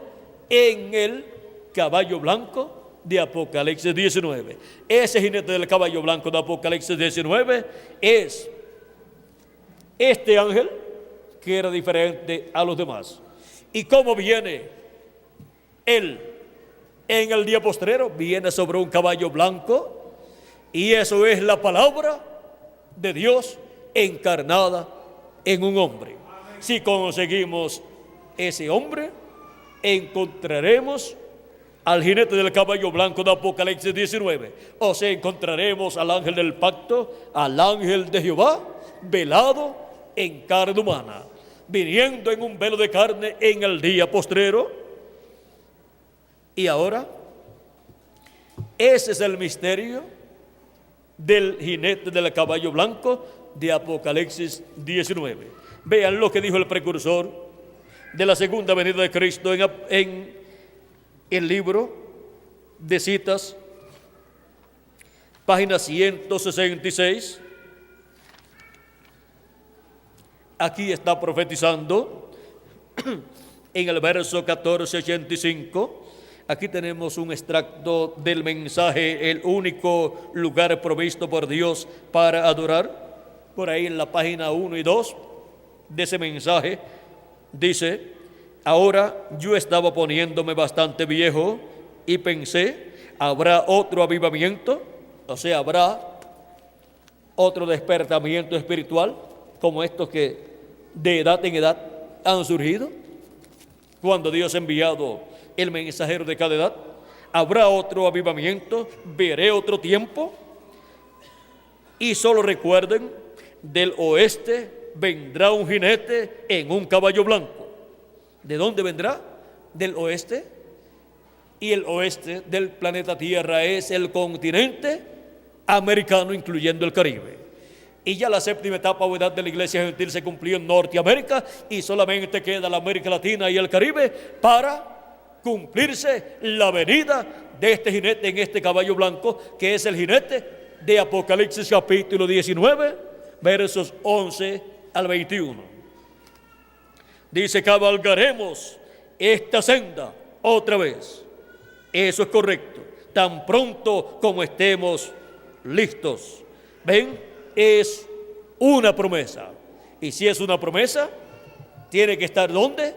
En el caballo blanco de Apocalipsis 19. Ese jinete del caballo blanco de Apocalipsis 19 es este ángel que era diferente a los demás. ¿Y cómo viene él en el día postrero viene sobre un caballo blanco, y eso es la palabra de Dios encarnada en un hombre. Si conseguimos ese hombre, encontraremos al jinete del caballo blanco de Apocalipsis 19, o sea, encontraremos al ángel del pacto, al ángel de Jehová, velado en carne humana, viniendo en un velo de carne en el día postrero. Y ahora, ese es el misterio del jinete del caballo blanco de Apocalipsis 19. Vean lo que dijo el precursor de la segunda venida de Cristo en el libro de citas, página 166. Aquí está profetizando en el verso 1485. Aquí tenemos un extracto del mensaje, el único lugar provisto por Dios para adorar. Por ahí en la página 1 y 2 de ese mensaje dice: ahora yo estaba poniéndome bastante viejo y pensé, ¿habrá otro avivamiento? O sea, ¿habrá otro despertamiento espiritual como estos que de edad en edad han surgido cuando Dios ha enviado el mensajero de cada edad? ¿Habrá otro avivamiento? ¿Veré otro tiempo? Y solo recuerden, del oeste vendrá un jinete en un caballo blanco. ¿De dónde vendrá? Del oeste. Y el oeste del planeta Tierra es el continente americano, incluyendo el Caribe. Y ya la séptima etapa o edad de la iglesia gentil se cumplió en Norteamérica, y solamente queda la América Latina y el Caribe para cumplirse la venida de este jinete en este caballo blanco, que es el jinete de Apocalipsis capítulo 19, versos 11 al 21. Dice: cabalgaremos esta senda otra vez. Eso es correcto, tan pronto como estemos listos. ¿Ven? Es una promesa. Y si es una promesa, tiene que estar ¿dónde?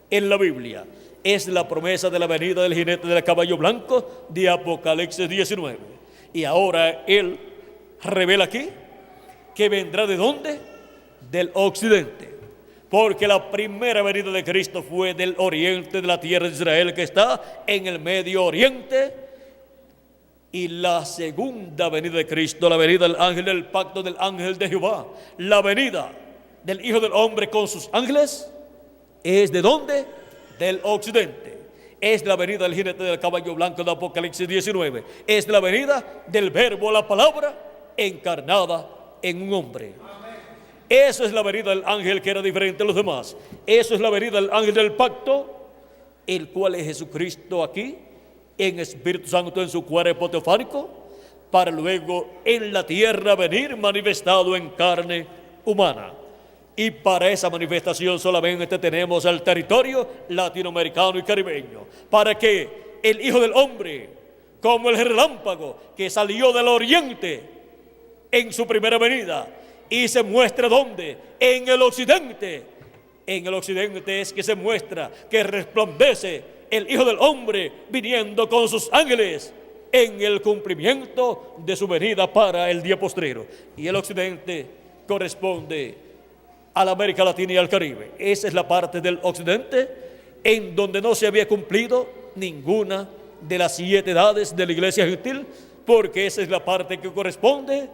En la Biblia. Es la promesa de la venida del jinete del caballo blanco de Apocalipsis 19. Y ahora él revela aquí que vendrá ¿de dónde? Del occidente. Porque la primera venida de Cristo fue del oriente de la tierra de Israel, que está en el Medio Oriente. Y la segunda venida de Cristo, la venida del ángel del pacto, del ángel de Jehová, la venida del Hijo del Hombre con sus ángeles, ¿es de dónde? Del occidente. Es la venida del jinete del caballo blanco de Apocalipsis 19. Es la venida del verbo, la palabra, encarnada en un hombre. Eso es la venida del ángel que era diferente a los demás. Eso es la venida del ángel del pacto, el cual es Jesucristo aquí, en Espíritu Santo en su cuerpo teofánico, para luego en la tierra venir manifestado en carne humana. Y para esa manifestación solamente tenemos el territorio latinoamericano y caribeño, para que el Hijo del Hombre, como el relámpago que salió del oriente en su primera venida, y se muestra ¿dónde? En el occidente. En el occidente es que se muestra, que resplandece el Hijo del Hombre viniendo con sus ángeles en el cumplimiento de su venida para el día postrero. Y el occidente corresponde a la América Latina y al Caribe. Esa es la parte del occidente en donde no se había cumplido ninguna de las 7 edades de la iglesia gentil, porque esa es la parte que corresponde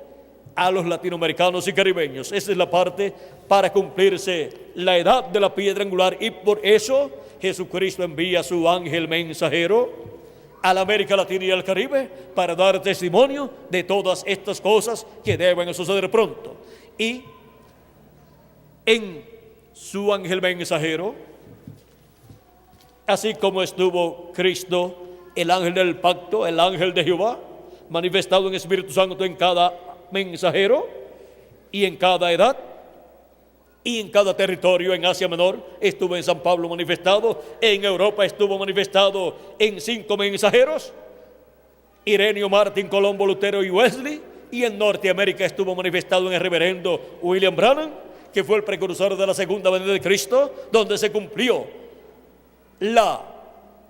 a los latinoamericanos y caribeños. Esa es la parte para cumplirse la edad de la piedra angular, y por eso Jesucristo envía a su ángel mensajero a la América Latina y al Caribe para dar testimonio de todas estas cosas que deben suceder pronto. Y en su ángel mensajero, así como estuvo Cristo, el ángel del pacto, el ángel de Jehová, manifestado en Espíritu Santo en cada mensajero y en cada edad y en cada territorio. En Asia Menor estuvo en San Pablo manifestado, en Europa estuvo manifestado en 5 mensajeros, Ireneo, Martín, Colombo, Lutero y Wesley, y en Norteamérica estuvo manifestado en el reverendo William Branham, que fue el precursor de la segunda venida de Cristo, donde se cumplió la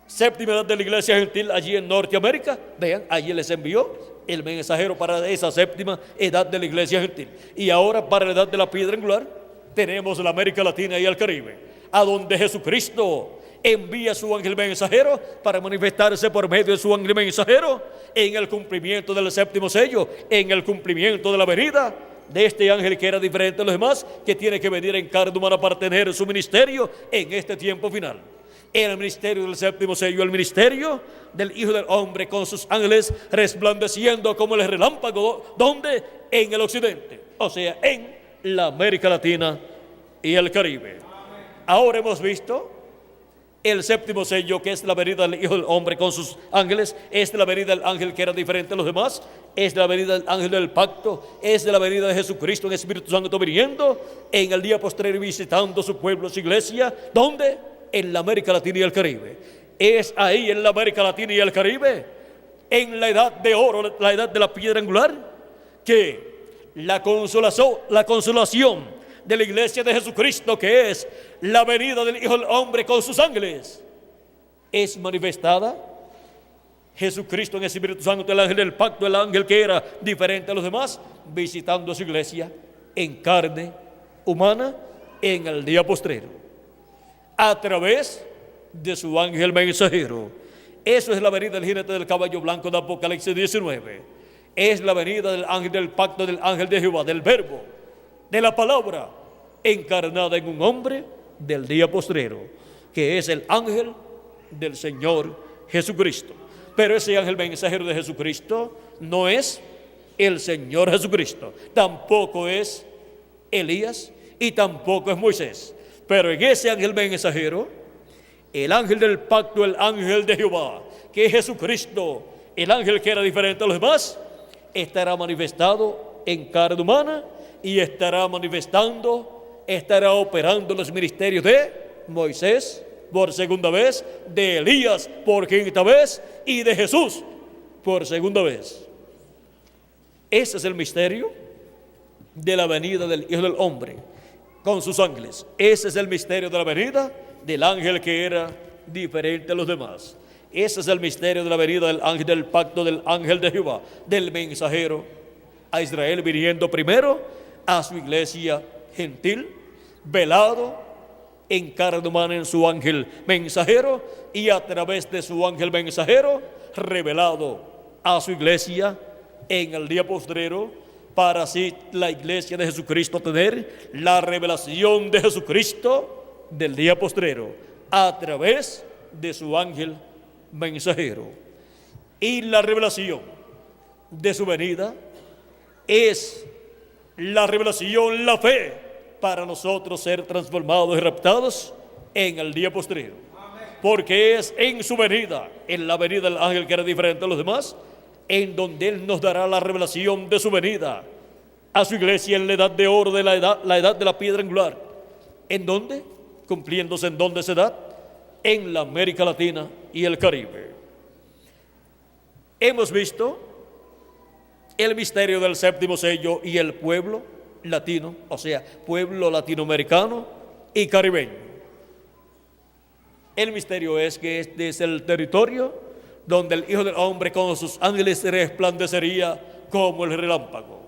séptima edad de la iglesia gentil allí en Norteamérica. Vean, allí les envió el mensajero para esa séptima edad de la iglesia gentil. Y ahora para la edad de la piedra angular tenemos la América Latina y el Caribe, a donde Jesucristo envía su ángel mensajero para manifestarse por medio de su ángel mensajero en el cumplimiento del séptimo sello, en el cumplimiento de la venida de este ángel que era diferente de los demás, que tiene que venir en carne humana para tener su ministerio en este tiempo final. En el ministerio del séptimo sello, el ministerio del Hijo del Hombre con sus ángeles resplandeciendo como el relámpago. ¿Dónde? En el occidente, o sea, en la América Latina y el Caribe. Ahora hemos visto el séptimo sello, que es la venida del Hijo del Hombre con sus ángeles, es la venida del ángel que era diferente de los demás, es la venida del ángel del pacto, es la venida de Jesucristo en Espíritu Santo viniendo en el día postrero y visitando su pueblo, su iglesia. ¿Dónde? En la América Latina y el Caribe. Es ahí en la América Latina y el Caribe, en la edad de oro, la edad de la piedra angular, que la consolación de la iglesia de Jesucristo, que es la venida del Hijo del Hombre con sus ángeles, es manifestada. Jesucristo en el Espíritu Santo, el ángel del pacto, el ángel que era diferente a los demás, visitando a su iglesia en carne humana en el día postrero, a través de su ángel mensajero. Eso es la venida del jinete del caballo blanco de Apocalipsis 19. Es la venida del ángel del pacto, del ángel de Jehová, del verbo, de la palabra encarnada en un hombre del día postrero, que es el ángel del Señor Jesucristo. Pero ese ángel mensajero de Jesucristo no es el Señor Jesucristo, tampoco es Elías y tampoco es Moisés. Pero en ese ángel mensajero, el ángel del pacto, el ángel de Jehová, que es Jesucristo, el ángel que era diferente a los demás, estará manifestado en carne humana y estará manifestando, estará operando los ministerios de Moisés por segunda vez, de Elías por quinta vez y de Jesús por segunda vez. Ese es el misterio de la venida del Hijo del Hombre con sus ángeles. Ese es el misterio de la venida del ángel que era diferente a los demás. Ese es el misterio de la venida del ángel del pacto, del ángel de Jehová, del mensajero a Israel, viniendo primero a su iglesia gentil, velado en carne humana en su ángel mensajero, y a través de su ángel mensajero revelado a su iglesia en el día postrero, para así la iglesia de Jesucristo tener la revelación de Jesucristo del día postrero a través de su ángel mensajero. Y la revelación de su venida es la revelación, la fe, para nosotros ser transformados y raptados en el día postrero. Porque es en su venida, en la venida del ángel que era diferente a los demás, en donde Él nos dará la revelación de su venida a su iglesia en la edad de oro, de la edad de la piedra angular. ¿En dónde? Cumpliéndose en dónde se da, en la América Latina y el Caribe. Hemos visto el misterio del séptimo sello y el pueblo latino, o sea, pueblo latinoamericano y caribeño. El misterio es que este es el territorio donde el Hijo del Hombre con sus ángeles resplandecería como el relámpago,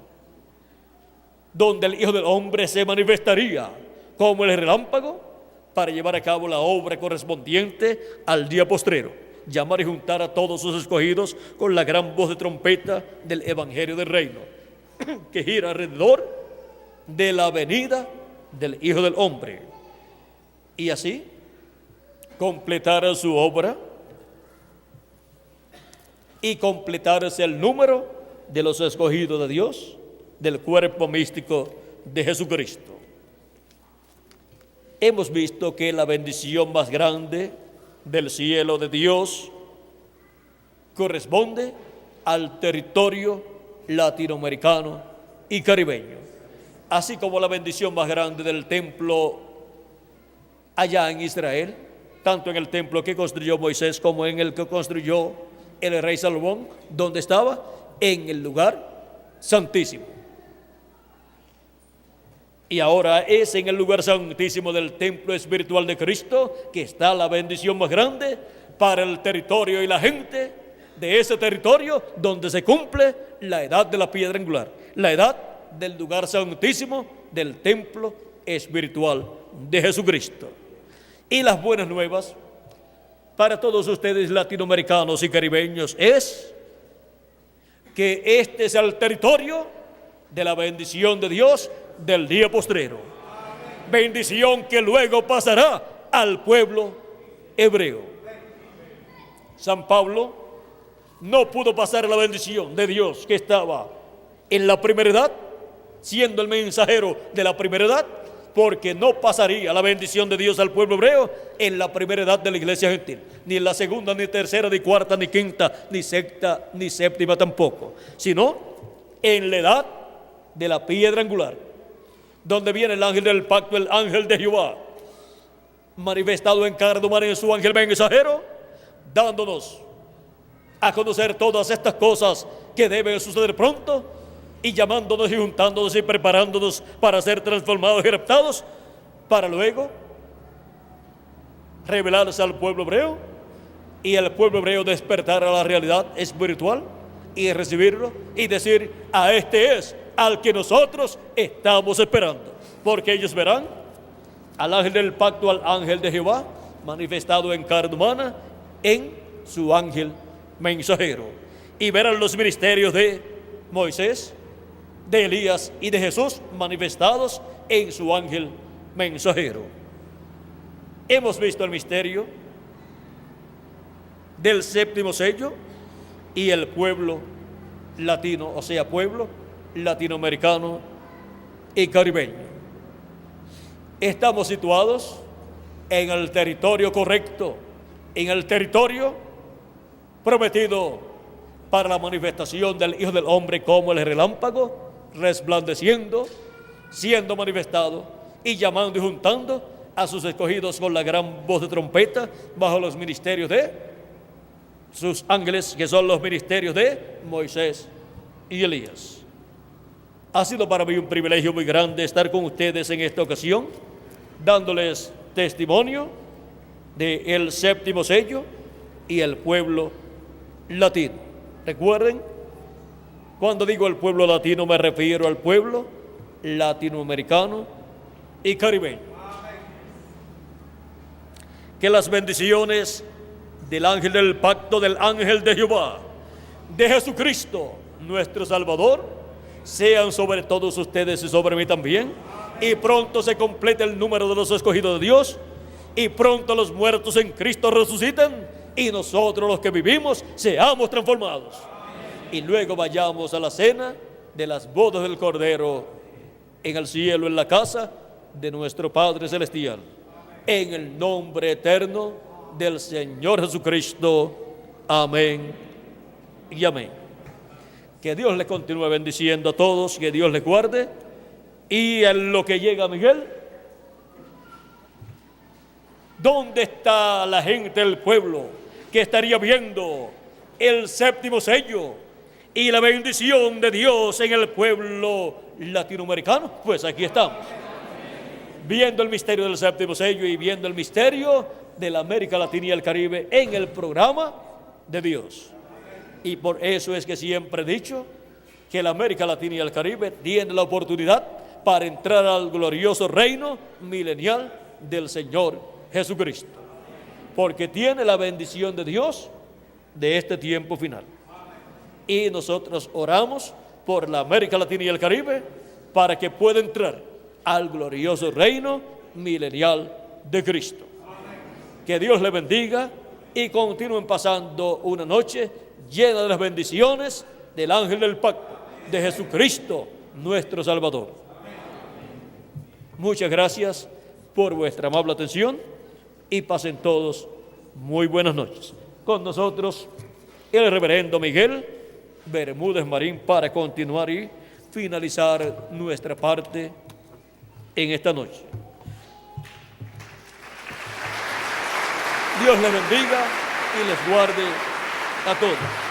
donde el Hijo del Hombre se manifestaría como el relámpago para llevar a cabo la obra correspondiente al día postrero, llamar y juntar a todos sus escogidos con la gran voz de trompeta del Evangelio del Reino, que gira alrededor de la venida del Hijo del Hombre, y así completar su obra y completarse el número de los escogidos de Dios, del cuerpo místico de Jesucristo. Hemos visto que la bendición más grande del cielo de Dios corresponde al territorio latinoamericano y caribeño, así como la bendición más grande del templo allá en Israel, tanto en el templo que construyó Moisés como en el que construyó el rey Salomón, donde estaba en el lugar santísimo. Y ahora es en el lugar santísimo del templo espiritual de Cristo que está la bendición más grande para el territorio y la gente de ese territorio donde se cumple la edad de la piedra angular, la edad del lugar santísimo del templo espiritual de Jesucristo. Y las buenas nuevas para todos ustedes latinoamericanos y caribeños es que este es el territorio de la bendición de Dios del día postrero. Bendición que luego pasará al pueblo hebreo. San Pablo no pudo pasar la bendición de Dios que estaba en la primera edad, siendo el mensajero de la primera edad, porque no pasaría la bendición de Dios al pueblo hebreo en la primera edad de la iglesia gentil, ni en la segunda, ni tercera, ni cuarta, ni quinta, ni sexta, ni séptima tampoco, sino en la edad de la piedra angular, donde viene el ángel del pacto, el ángel de Jehová, manifestado en carne humana en su ángel mensajero, dándonos a conocer todas estas cosas que deben suceder pronto, y llamándonos y juntándonos y preparándonos para ser transformados y raptados, para luego revelarse al pueblo hebreo, y el pueblo hebreo despertar a la realidad espiritual y recibirlo y decir: a este es al que nosotros estamos esperando, porque ellos verán al ángel del pacto, al ángel de Jehová, manifestado en carne humana en su ángel mensajero, y verán los ministerios de Moisés, de Elías y de Jesús manifestados en su ángel mensajero. Hemos visto el misterio del séptimo sello y el pueblo latino, o sea, pueblo latinoamericano y caribeño. Estamos situados en el territorio correcto, en el territorio prometido para la manifestación del Hijo del Hombre como el relámpago, resplandeciendo, siendo manifestado y llamando y juntando a sus escogidos con la gran voz de trompeta bajo los ministerios de sus ángeles, que son los ministerios de Moisés y Elías. Ha sido para mí un privilegio muy grande estar con ustedes en esta ocasión, dándoles testimonio del séptimo sello y el pueblo latino. Recuerden, cuando digo el pueblo latino me refiero al pueblo latinoamericano y caribeño. Que las bendiciones del ángel del pacto, del ángel de Jehová, de Jesucristo, nuestro Salvador, sean sobre todos ustedes y sobre mí también, y pronto se complete el número de los escogidos de Dios, y pronto los muertos en Cristo resuciten, y nosotros los que vivimos seamos transformados. Y luego vayamos a la cena de las bodas del Cordero en el cielo, en la casa de nuestro Padre Celestial. En el nombre eterno del Señor Jesucristo. Amén y amén. Que Dios les continúe bendiciendo a todos, que Dios les guarde. Y en lo que llega Miguel, ¿dónde está la gente del pueblo que estaría viendo el séptimo sello y la bendición de Dios en el pueblo latinoamericano? Pues aquí estamos, viendo el misterio del séptimo sello y viendo el misterio de la América Latina y el Caribe en el programa de Dios. Y por eso es que siempre he dicho que la América Latina y el Caribe tienen la oportunidad para entrar al glorioso reino milenial del Señor Jesucristo, porque tiene la bendición de Dios de este tiempo final. Y nosotros oramos por la América Latina y el Caribe para que pueda entrar al glorioso reino milenial de Cristo. Que Dios le bendiga y continúen pasando una noche llena de las bendiciones del ángel del pacto, de Jesucristo, nuestro Salvador. Muchas gracias por vuestra amable atención y pasen todos muy buenas noches. Con nosotros el reverendo Miguel Bermúdez Marín para continuar y finalizar nuestra parte en esta noche. Dios les bendiga y les guarde a todos.